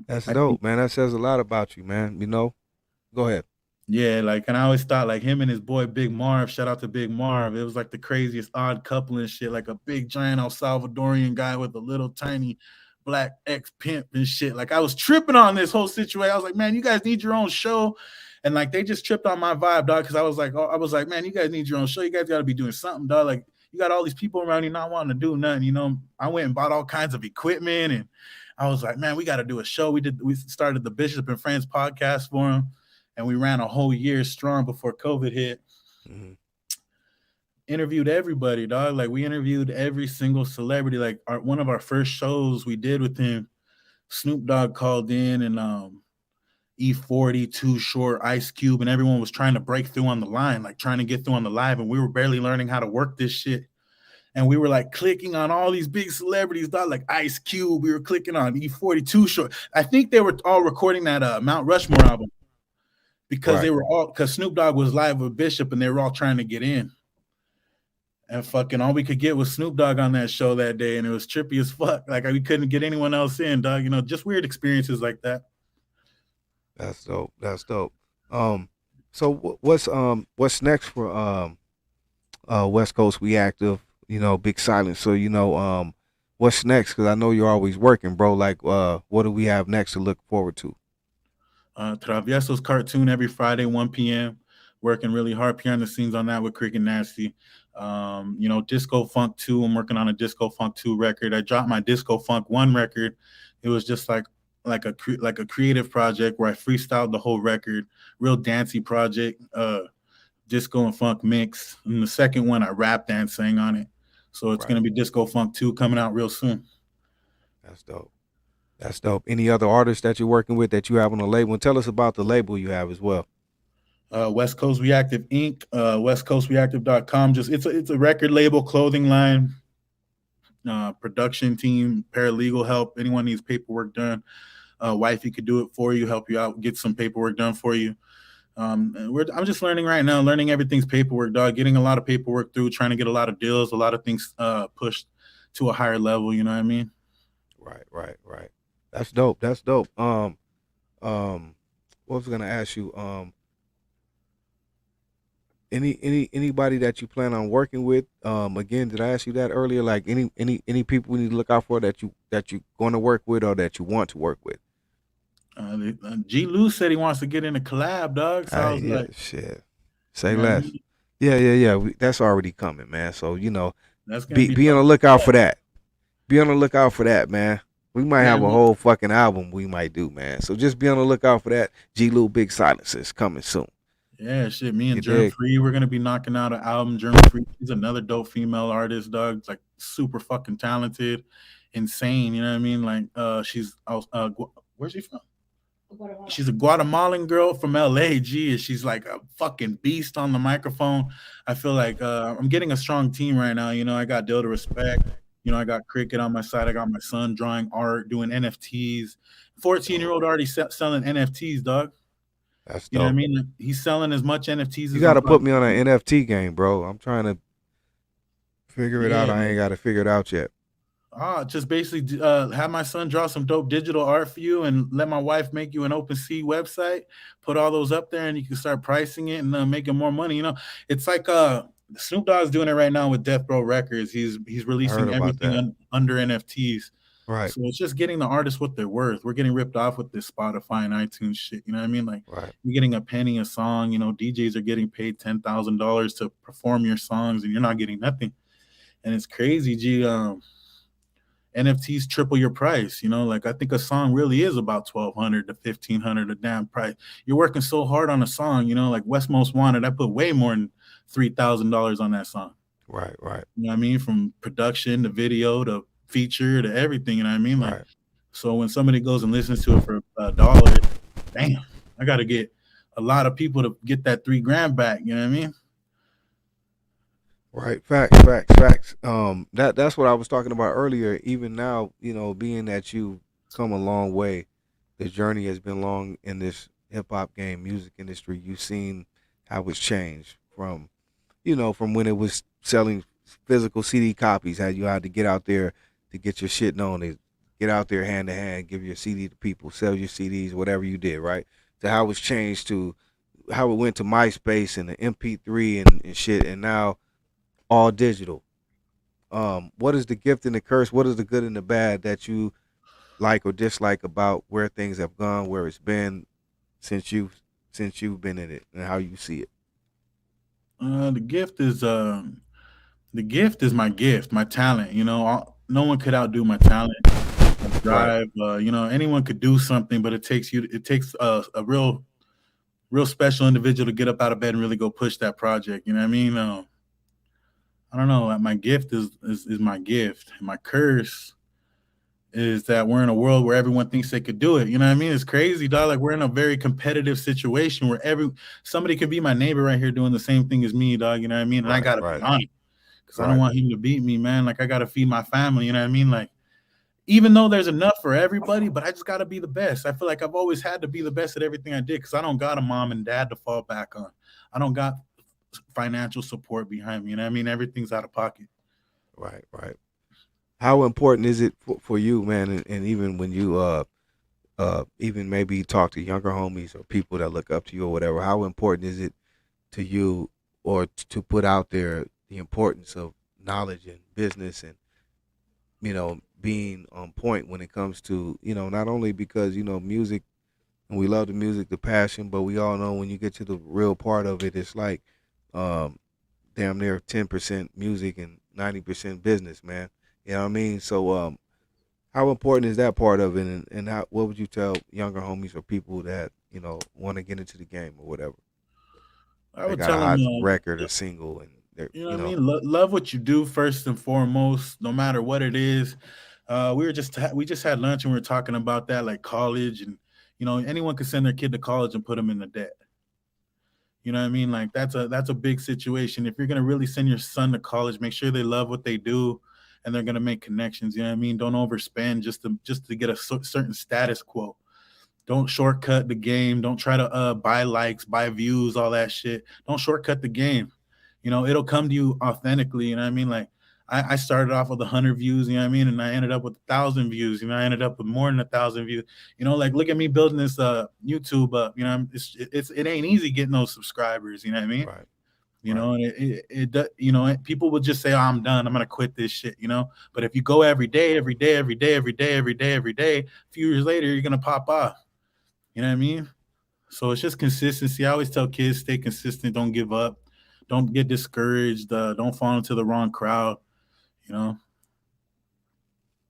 That's dope, man. That says a lot about you, man. You know. Go ahead. Yeah, like, and I always thought, like, him and his boy Big Marv, shout out to Big Marv, it was like the craziest odd couple and shit, like a big giant El Salvadorian guy with a little tiny black ex-pimp and shit. Like, I was tripping on this whole situation. I was like, man, you guys need your own show. And like, they just tripped on my vibe, dog, because I was like, man, you guys need your own show. You guys got to be doing something, dog. Like, you got all these people around you not wanting to do nothing. You know, I went and bought all kinds of equipment, and I was like, man, we got to do a show. We started the Bishop and Friends podcast for him. And we ran a whole year strong before COVID hit. Interviewed everybody, dog. Like, we interviewed every single celebrity. Like, one of our first shows we did with him, Snoop Dogg called in, and E40, Too Short, Ice Cube, and everyone was trying to break through on the line, like trying to get through on the live, and we were barely learning how to work this shit. And we were like clicking on all these big celebrities, dog, like Ice Cube. We were clicking on E40, Too Short. I think they were all recording that Mount Rushmore album. Because they were all, because Snoop Dogg was live with Bishop and they were all trying to get in. And fucking all we could get was Snoop Dogg on that show that day. And it was trippy as fuck. Like, we couldn't get anyone else in, dog. You know, just weird experiences like that. That's dope. That's dope. So what's next for West Coast Reactive, you know, Big Silence? So, you know, what's next? Because I know you're always working, bro. Like, what do we have next to look forward to? Travieso's cartoon every Friday, 1 p.m. Working really hard behind the scenes on that with Cricket Nasty. You know, Disco Funk 2. I'm working on a Disco Funk 2 record. I dropped my Disco Funk 1 record. It was just like like a creative project where I freestyled the whole record, real dancey project, disco and funk mix. And the second one, I rapped and sang on it. So it's Right. gonna be Disco Funk 2 coming out real soon. That's dope. That's dope. Any other artists that you're working with that you have on the label? And tell us about the label you have as well. West Coast Reactive Inc., westcoastreactive.com. Just it's a record label, clothing line, production team, paralegal help. Anyone needs paperwork done, wifey could do it for you, help you out, get some paperwork done for you. I'm just learning right now, learning everything's paperwork, dog. Getting a lot of paperwork through, trying to get a lot of deals, a lot of things pushed to a higher level. You know what I mean? Right. That's dope. What was I gonna ask you? Anybody that you plan on working with? Again, did I ask you that earlier? Like any people we need to look out for that you're going to work with or that you want to work with? G-Lew said he wants to get in a collab, dog. So I was like, shit. Say you less. Yeah. That's already coming, man. So that's gonna be on the lookout for that. Be on the lookout for that, man. We might have a whole fucking album we might do, man. So just be on the lookout for that. G-Lew Big Silences coming soon. Yeah, shit. Me and You Germ dig? Free, we're gonna be knocking out an album. Germ Free, she's another dope female artist, dog. It's like super fucking talented, insane. You know what I mean? Like, she's where's she from? She's a Guatemalan girl from LA. G, she's like a fucking beast on the microphone. I feel like I'm getting a strong team right now. You know, I got Dill to Respect. You know, I got Cricket on my side. I got my son drawing art, doing NFTs. 14-year-old already selling NFTs, dog. That's dope. You know what I mean? He's selling as much NFTs as You got to put me on an NFT game, bro. I'm trying to figure it out. I ain't got to figure it out yet. Just basically have my son draw some dope digital art for you and let my wife make you an OpenSea website, put all those up there, and you can start pricing it and making more money. You know, it's like Snoop Dogg's doing it right now with Death Row Records. He's releasing everything under NFTs. Right. So it's just getting the artists what they're worth. We're getting ripped off with this Spotify and iTunes shit. You know what I mean? Like, you're getting a penny a song. You know, DJs are getting paid $10,000 to perform your songs, and you're not getting nothing. And it's crazy, G. NFTs triple your price. You know, like I think a song really is about $1,200 to $1,500 a damn price. You're working so hard on a song. You know, like West Most Wanted, I put way more than $3,000 on that song. Right. You know what I mean? From production to video to feature to everything. You know what I mean? Like, so when somebody goes and listens to it for $1, damn, I got to get a lot of people to get that $3,000 back. You know what I mean? Right. Facts. That's what I was talking about earlier. Even now, you know, being that you've come a long way, the journey has been long in this hip hop game, music industry. You've seen how it's changed from when it was selling physical CD copies, how you had to get out there to get your shit known, get out there hand to hand, give your CD to people, sell your CDs, whatever you did, right? To how it's changed to how it went to MySpace and the MP3 and shit, and now all digital. What is the gift and the curse? What is the good and the bad that you like or dislike about where things have gone, where it's been since you've been in it, and how you see it? The gift is my gift, my talent. You know, no one could outdo my talent, my drive. You know, anyone could do something, but it takes a real special individual to get up out of bed and really go push that project. You know what I mean? I don't know. My gift is my gift. And my curse is that we're in a world where everyone thinks they could do it. You know what I mean? It's crazy, dog. Like, we're in a very competitive situation where somebody could be my neighbor right here doing the same thing as me, dog. You know what I mean? And I gotta be on it because I don't want him to beat me, man. Like, I gotta feed my family. You know what I mean? Like, even though there's enough for everybody, but I just gotta be the best. I feel like I've always had to be the best at everything I did because I don't got a mom and dad to fall back on. I don't got financial support behind me. You know what I mean? Everything's out of pocket. Right. How important is it for you, man? And even when you even maybe talk to younger homies or people that look up to you or whatever, how important is it to you or to put out there the importance of knowledge and business and, you know, being on point when it comes to, you know, not only because, you know, music, and we love the music, the passion, but we all know when you get to the real part of it, it's like damn near 10% music and 90% business, man. You know what I mean? So How important is that part of it, and how, what would you tell younger homies or people that want to get into the game or whatever? I They would got a tell them, hot record or single, and they're you know what I mean? Love what you do first and foremost, no matter what it is. We just had lunch and we were talking about that, like college, and anyone could send their kid to college and put them in the debt. You know what I mean? Like that's a big situation. If you're gonna really send your son to college, make sure they love what they do, and they're gonna make connections. You know what I mean? Don't overspend just to get a certain status quo. Don't shortcut the game. Don't try to buy likes, buy views, all that shit. Don't shortcut the game. It'll come to you authentically. You know what I mean? Like I started off with 100 views, you know what I mean? And I ended up with 1,000 views. I ended up with more than 1,000 views. Like look at me building this YouTube up. It ain't easy getting those subscribers. You know what I mean? right, And people will just say, "Oh, I'm done. I'm gonna quit this shit." But if you go every day, every day, every day, every day, every day, every day, a few years later, you're gonna pop off. You know what I mean? So it's just consistency. I always tell kids, stay consistent. Don't give up. Don't get discouraged. Don't fall into the wrong crowd. You know.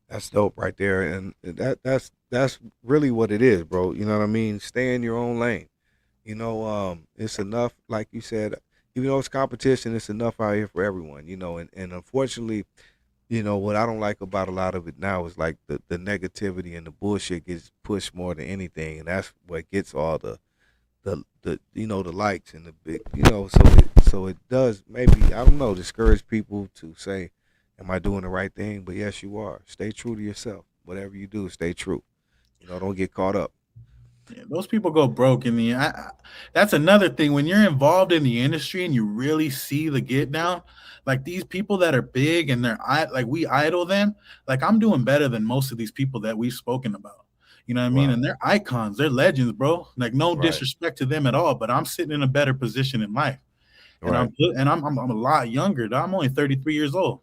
that's dope right there, and that's really what it is, bro. You know what I mean? Stay in your own lane. It's enough, like you said. Even though it's competition, it's enough out here for everyone. And unfortunately, what I don't like about a lot of it now is like the negativity and the bullshit gets pushed more than anything, and that's what gets all the likes and the big so it does, maybe, I don't know, discourage people to say, am I doing the right thing? But yes, you are. Stay true to yourself. Whatever you do, stay true. Don't get caught up. Yeah, those people go broke in the. That's another thing when you're involved in the industry and you really see the get down. Like these people that are big and like we idol them. Like I'm doing better than most of these people that we've spoken about. You know what I mean? Wow. And they're icons, they're legends, bro. Like no Right. disrespect to them at all, but I'm sitting in a better position in life, and Right. I'm a lot younger. I'm only 33 years old.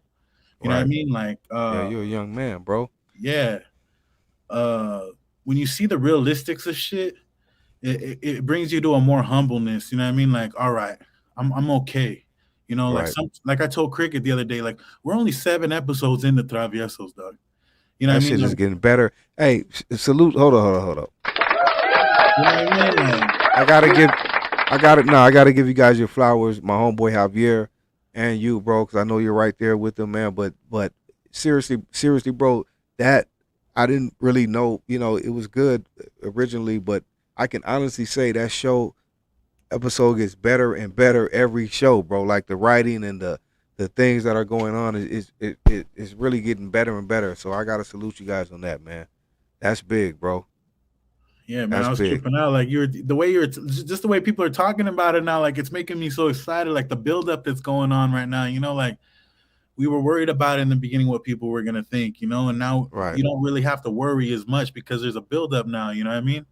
You know what I Right. mean? Like, Yeah, you're a young man, bro. yeah. When you see the realistics of shit, it brings you to a more humbleness. You know what I mean? Like, all right, I'm okay. Right. Like I told Cricket the other day, like we're only 7 episodes into Traviesos, dog. You know That what I shit mean? is getting better. Hey, salute. Hold on. You know what I mean? Like, I gotta give you guys your flowers, my homeboy Javier, and you, bro, because I know you're right there with them, man. But seriously, bro, that I didn't really know. It was good originally, but I can honestly say that show episode gets better and better every show, bro. Like the writing and the things that are going on is really getting better and better. So I gotta salute you guys on that, man. That's big, bro. yeah, man, That's I was big. tripping out. Like the way just the way people are talking about it now. Like it's making me so excited. Like the buildup that's going on right now. Like we were worried about in the beginning what people were gonna think. And now Right. you don't really have to worry as much because there's a buildup now. You know what I mean?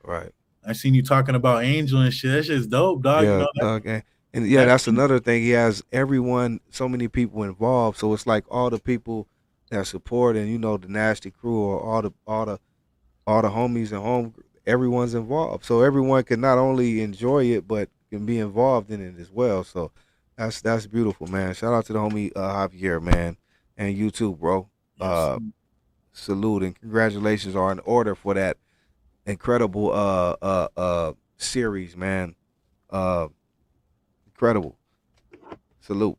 Right. I seen you talking about Angel and shit. That shit's dope, dog. Yeah, dog, and yeah, that's that's- another thing. He has everyone, so many people involved. So it's like all the people that support, and the nasty crew, or all the homies and home, everyone's involved. So everyone can not only enjoy it, but can be involved in it as well. So that's beautiful, man. Shout out to the homie Javier, man, and you too, bro. Yes. Salute and congratulations are in order for that incredible series, man. Incredible. Salute.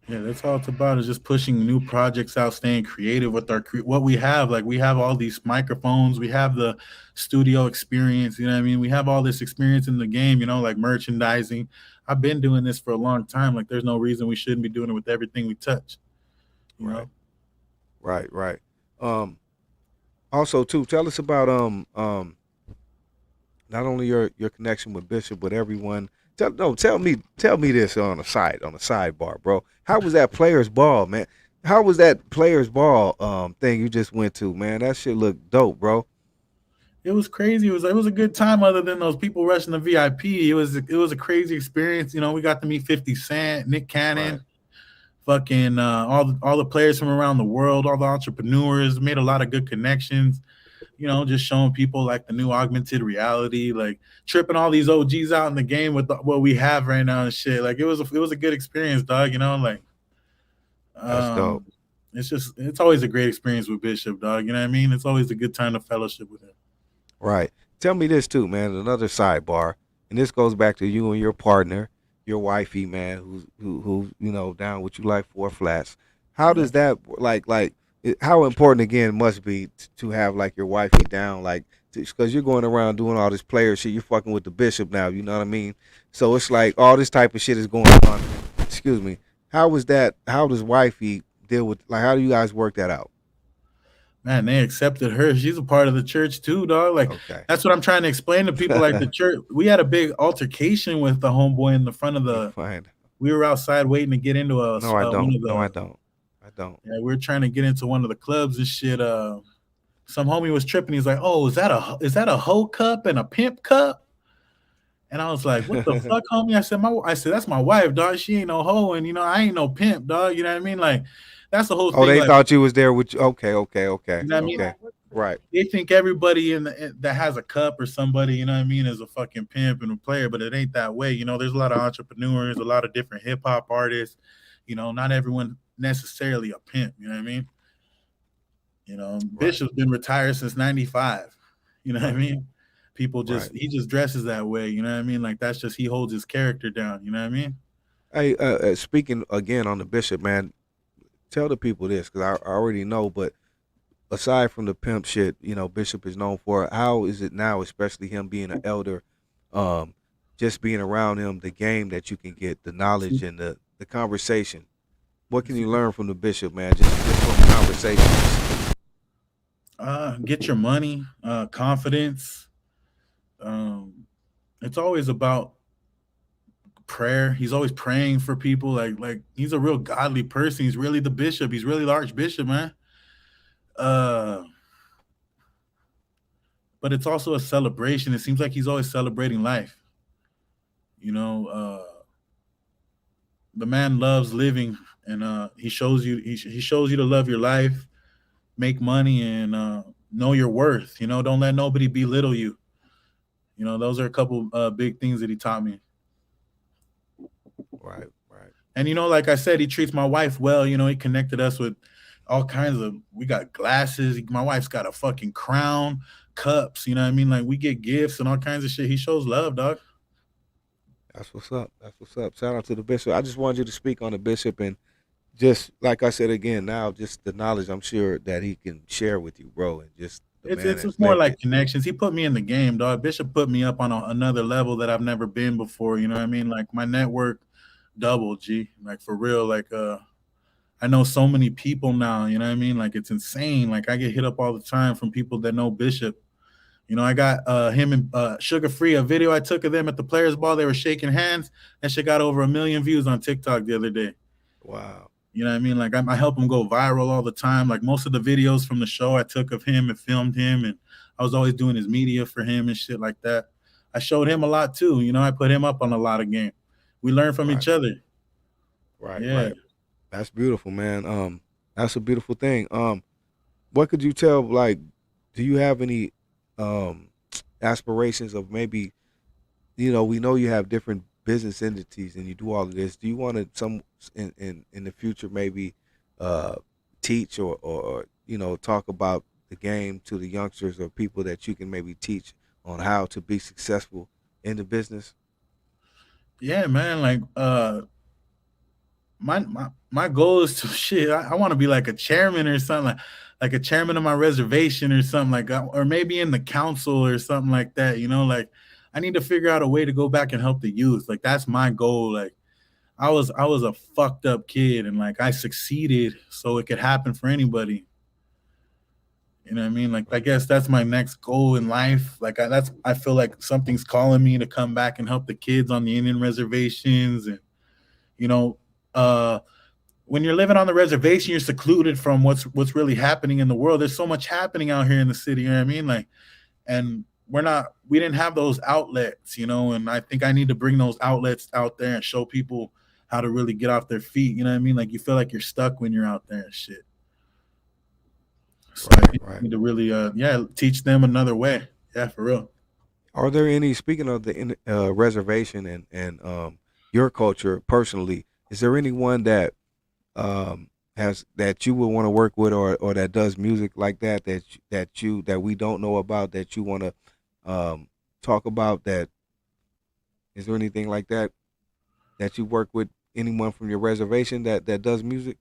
Yeah, that's all it's about is just pushing new projects out, staying creative with what we have. Like we have all these microphones, we have the studio experience. You know what I mean? We have all this experience in the game. Like merchandising. I've been doing this for a long time. Like there's no reason we shouldn't be doing it with everything we touch. You know? Right. Also too, tell us about not only your connection with Bishop, but everyone. Tell me this on the sidebar, bro. How was that players ball, man? How was that players ball thing you just went to, man? That shit looked dope, bro. It was crazy. It was a good time. Other than those people rushing the VIP, it was a crazy experience. We got to meet 50 Cent, Nick Cannon, fucking all the players from around the world, all the entrepreneurs. Made a lot of good connections. Just showing people like the new augmented reality, like tripping all these OGs out in the game with what we have right now and shit. Like it was a good experience, dog. Like That's dope. it's always a great experience with Bishop, dog. You know what I mean? It's always a good time to fellowship with him. Right. Tell me this too, man. Another sidebar, and this goes back to you and your partner, your wifey, man, who down with you like four flats. How Yeah. does that how important again must be to have like your wifey down, like because you're going around doing all this player shit. You're fucking with the bishop now. You know what I mean? So it's like all this type of shit is going on. Excuse me. How was that? How does wifey deal with like? How do you guys work that out? Man, they accepted her. She's a part of the church too, dog. Like Okay. that's what I'm trying to explain to people. Like the church, we had a big altercation with the homeboy in the front of the. Fine. We were outside waiting to get into a. No, I one don't. of the, No, I don't. I don't. Yeah, we were trying to get into one of the clubs and shit. Some homie was tripping. He's like, "Oh, is that a hoe cup and a pimp cup?" And I was like, "What the fuck, homie?" I said, "That's my wife, dog. She ain't no hoe, and I ain't no pimp, dog. You know what I mean? Like, that's the whole thing." Oh, they like, thought you was there with you. Okay. You know what I mean? Okay. Right. They think everybody that has a cup or somebody, you know what I mean, is a fucking pimp and a player, but it ain't that way. There's a lot of entrepreneurs, a lot of different hip hop artists. Not everyone necessarily a pimp. You know what I mean? Bishop's been retired since '95. You know what I mean? People he just dresses that way. You know what I mean? Like that's just he holds his character down. You know what I mean? Hey, speaking again on the bishop, man, tell the people this because I already know, but aside from the pimp shit, Bishop is known for. How is it now, especially him being an elder, just being around him, the game that you can get, the knowledge and the conversation. What can you learn from the bishop, man? Just from conversations. Get your money, confidence. It's always about prayer. He's always praying for people. Like he's a real godly person. He's really the bishop. He's really the archbishop, man. But it's also a celebration. It seems like he's always celebrating life. The man loves living, and he shows you to love your life, make money, and know your worth. Don't let nobody belittle you. Those are a couple big things that he taught me. Right. And like I said, he treats my wife well. He connected us with all kinds of. We got glasses. My wife's got a fucking crown, cups. You know what I mean? Like we get gifts and all kinds of shit. He shows love, dog. That's what's up. Shout out to the bishop. I just wanted you to speak on the bishop and just like I said again, now just the knowledge I'm sure that he can share with you, bro, and just It's just more like connections. He put me in the game, dog. Bishop put me up on another level that I've never been before. You know what I mean? Like my network doubled, G. Like for real. Like I know so many people now. You know what I mean? Like it's insane. Like I get hit up all the time from people that know Bishop. I got him and Sugar Free, a video I took of them at the Players Ball. They were shaking hands. That shit got over 1 million views on TikTok the other day. Wow. You know what I mean? Like I help him go viral all the time. Like most of the videos from the show I took of him and filmed him, and I was always doing his media for him and shit like that. I showed him a lot too. I put him up on a lot of game. We learn from each other. Right. Yeah. Right. That's beautiful, man. That's a beautiful thing. What could you tell? Like, do you have any aspirations of maybe? We know you have different business entities and you do all of this. Do you want to in the future maybe teach or talk about the game to the youngsters or people that you can maybe teach on how to be successful in the business? Yeah, man. Like my goal is to shit. I want to be like a chairman or something, like a chairman of my reservation or something like that, or maybe in the council or something like that. Like I need to figure out a way to go back and help the youth. Like that's my goal. Like I was a fucked up kid and like I succeeded so it could happen for anybody. You know what I mean? Like I guess that's my next goal in life. Like I feel like something's calling me to come back and help the kids on the Indian reservations. And when you're living on the reservation, you're secluded from what's really happening in the world. There's so much happening out here in the city. You know what I mean? Like, and we didn't have those outlets, and I think I need to bring those outlets out there and show people how to really get off their feet. You know what I mean? Like you feel like you're stuck when you're out there and shit. So I think I need to really, teach them another way. Yeah, for real. Are there any, speaking of the reservation and your culture personally, is there anyone that that you would want to work with, or that does music like that that we don't know about, that you want to talk about? That is there anything like that you work with anyone from your reservation that does music?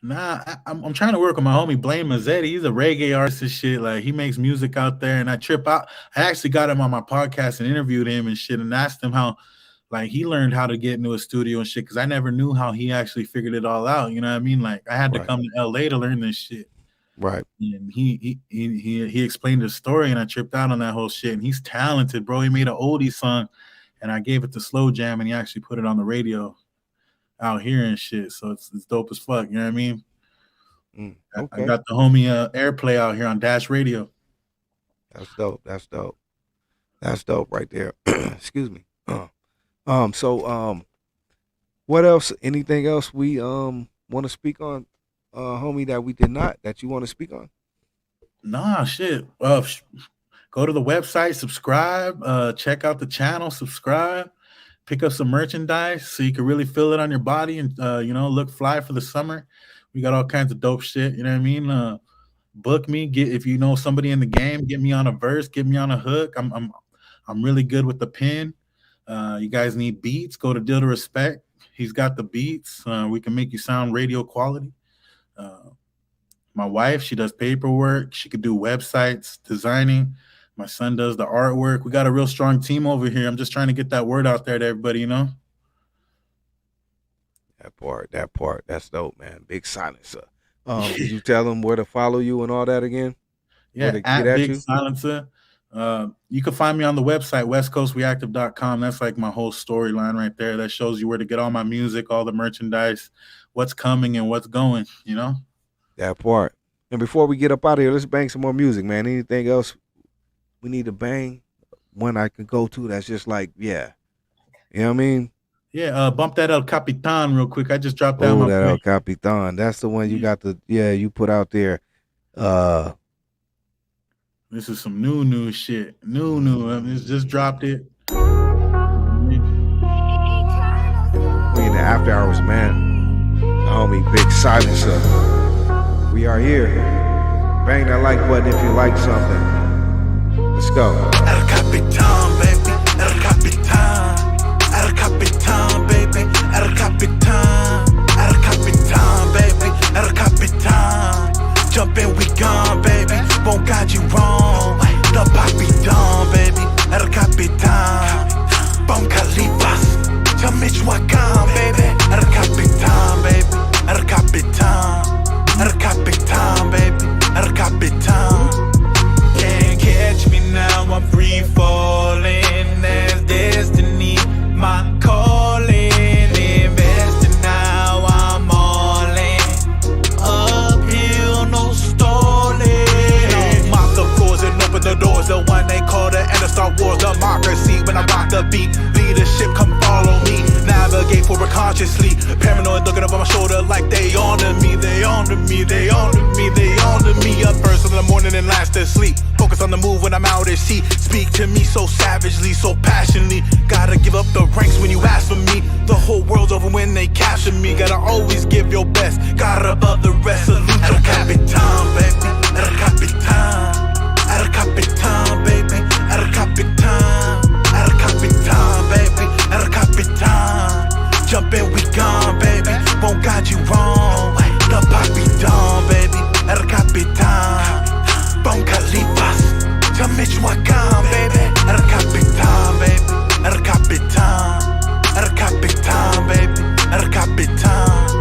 Nah, I'm trying to work with my homie Blaine Mazzetti. He's a reggae artist and shit. Like, he makes music out there, and I trip out. I actually got him on my podcast and interviewed him and shit, and asked him how, like, he learned how to get into a studio and shit, because I never knew how he actually figured it all out. You know what I mean? Like, I had to come to LA to learn this shit. Right. And he explained his story, and I tripped out on that whole shit. And he's talented, bro. He made an oldie song, and I gave it to Slow Jam, and he actually put it on the radio out here and shit. So it's dope as fuck. You know what I mean? Okay. I got the homie Airplay out here on Dash Radio. That's dope right there. Excuse me. So what else? Anything else we want to speak on, homie, that we did not, that you want to speak on? Nah, shit. Go to the website, subscribe, check out the channel, subscribe, pick up some merchandise so you can really feel it on your body and look fly for the summer. We got all kinds of dope shit. You know what I mean? Book me. If you know somebody in the game, get me on a verse, get me on a hook. I'm really good with the pen. You guys need beats, go to Deal to Respect. He's got the beats. We can make you sound radio quality. My wife, she does paperwork. She could do websites, designing. My son does the artwork. We got a real strong team over here. I'm just trying to get that word out there to everybody, you know? That part. That's dope, man. Big SilenCa. Did you tell them where to follow you and all that again? Yeah, at Big SilenCa. You can find me on the website, westcoastreactive.com. That's like my whole storyline right there. That shows you where to get all my music, all the merchandise, what's coming and what's going, you know? That part. And before we get up out of here, let's bang some more music, man. Anything else we need to bang? One I can go to that's just like, yeah. You know what I mean? Yeah, bump that El Capitan real quick. I just dropped that. Oh, that El Capitan. That's the one you got you put out there. This is some new shit. New. I mean, just dropped it. We in the after hours, man. Homie, Big SilenCa. We are here. Bang that like button if you like something. Let's go. El Capitan, baby. El Capitan. El Capitan, baby. El Capitan. El Capitan, baby. El Capitan. Jump in, we gone, baby. Won't guide you wrong. The Papi Don, baby. El Capitan. Bon Califas. To Michoacan, baby. El Capitan, baby. El Capitan. El Capitan, baby. El Capitan. Can't catch me now, I'm free falling. There's destiny, my calling. Investing now, I'm all in. Uphill, no stalling. Mop the floors and open the doors. The one they call the end of Star Wars democracy. When I rock the beat, leadership, come follow me. Navigate forward consciously. Paranoid looking over my shoulder like they on to me. They on to me, they on to me, they on to me. Up first in the morning and last asleep. Focus on the move when I'm out at sea. Speak to me so savagely, so passionately. Gotta give up the ranks when you ask for me. The whole world's over when they capture me. Gotta always give your best. Got above the rest. Salute El Capitan, baby. El Capitan. El Capitan, baby. El Capitan. El Capitan, baby. El Capitan. Jump in, we gone, baby. Won't guide you wrong. The Papi Don, baby. El Capitan. Bon Califas. To Michoacan, baby. El Capitan, baby. El Capitan. El Capitan, baby. El Capitan.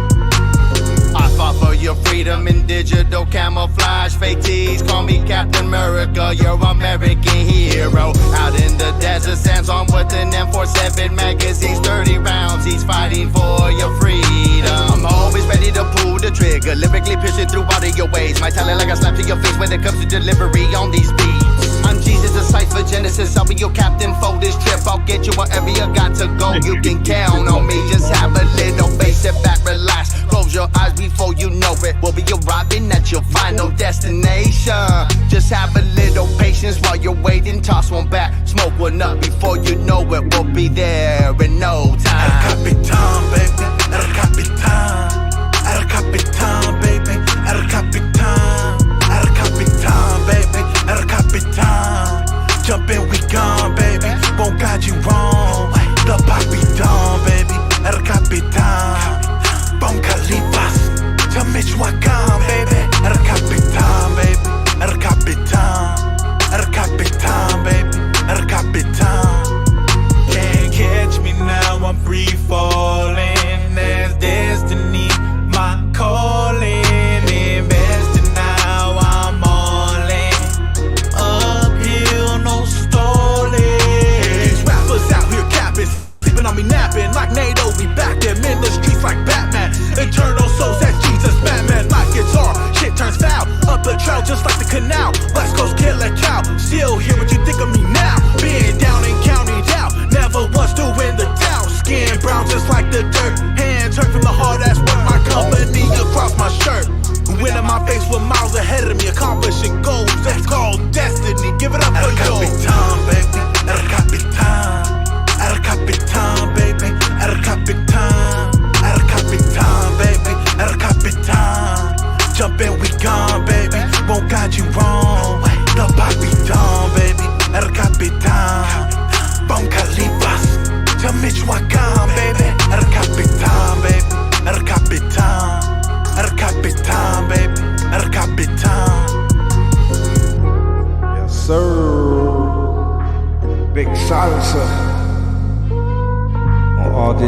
I fought for your freedom in digital camouflage. Fake tees, call me Captain America. You're American hero. Out in the desert, sands on with an M47 magazines, 30 rounds. He's fighting for your freedom. I'm always ready to pull the trigger, lyrically piercing through all of your ways. My talent like a slap to your face when it comes to delivery on these beats. I'm Jesus, the cipher Genesis. I'll be your captain for this trip. I'll get you wherever you got to go. You can count on me. Just have a little faith, sit back, relax. Close your eyes before you know it. We'll be arriving at your final destination. Just have a little patience while you're waiting. Toss one back, smoke one up. Before you know it, we'll be there in no time. El Capitan, baby. El Capitan. El Capitan, baby.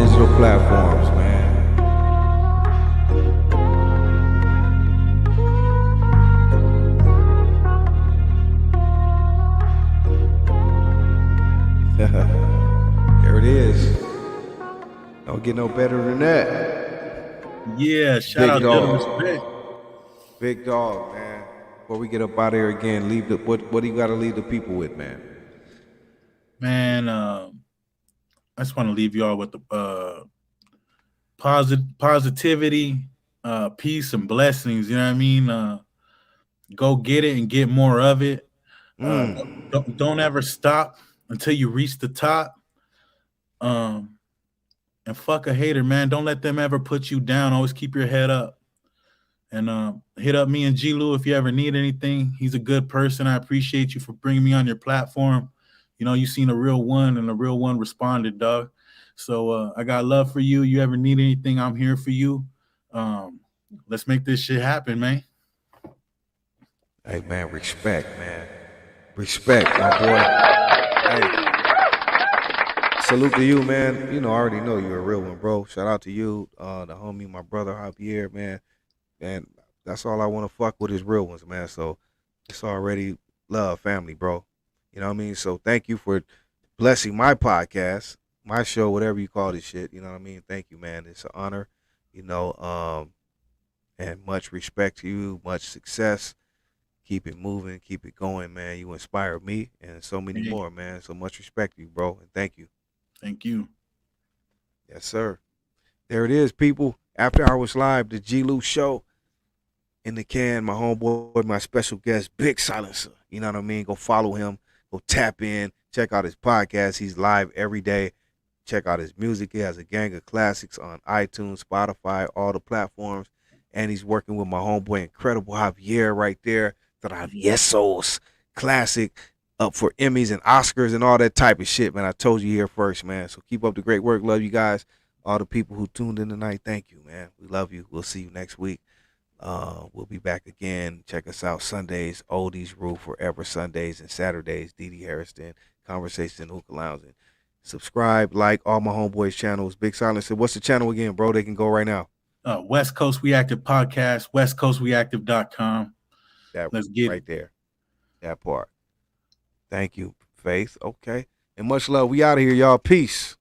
digital platforms, man. There it is. Don't get no better than that. Yeah, shout out to respect. Big dog, man. Before we get up out of here again, leave the what do you got to leave the people with, man? Man, I just want to leave y'all with the positivity, peace, and blessings. You know what I mean? Go get it and get more of it. Don't ever stop until you reach the top. And fuck a hater, man. Don't let them ever put you down. Always keep your head up. And hit up me and G-Lew if you ever need anything. He's a good person. I appreciate you for bringing me on your platform. You know, you seen a real one, and a real one responded, dog. So I got love for you. You ever need anything, I'm here for you. Let's make this shit happen, man. Hey, man, respect, man. Respect, my boy. Hey. Salute to you, man. You know, I already know you're a real one, bro. Shout out to you, the homie, my brother Javier, man. And that's all I want to fuck with is real ones, man. So it's already love, family, bro. You know what I mean? So thank you for blessing my podcast, my show, whatever you call this shit. You know what I mean? Thank you, man. It's an honor, you know, and much respect to you, much success. Keep it moving, keep it going, man. You inspire me and so many more, man. So much respect to you, bro. And thank you. Thank you. Yes, sir. There it is, people. After Hours Live, the G-Lew Show. In the can, my homeboy, my special guest, Big SilenCa. You know what I mean? Go follow him. Go tap in. Check out his podcast. He's live every day. Check out his music. He has a gang of classics on iTunes, Spotify, all the platforms. And he's working with my homeboy, Incredible Javier, right there. Traviesos. Classic. Up for Emmys and Oscars and all that type of shit, man. I told you here first, man. So keep up the great work. Love you guys. All the people who tuned in tonight, thank you, man. We love you. We'll see you next week. We'll be back again. Check us out Sundays. Oldies Rule Forever Sundays and Saturdays. DD Hairston. Conversations in Hookah Lounge. Subscribe, like all my homeboys' channels. Big SilenCa. What's the channel again, bro? They can go right now. West Coast Reactive Podcast, westcoastreactive.com. Let's get right there. That part. Thank you, Faith. Okay. And much love. We out of here, y'all. Peace.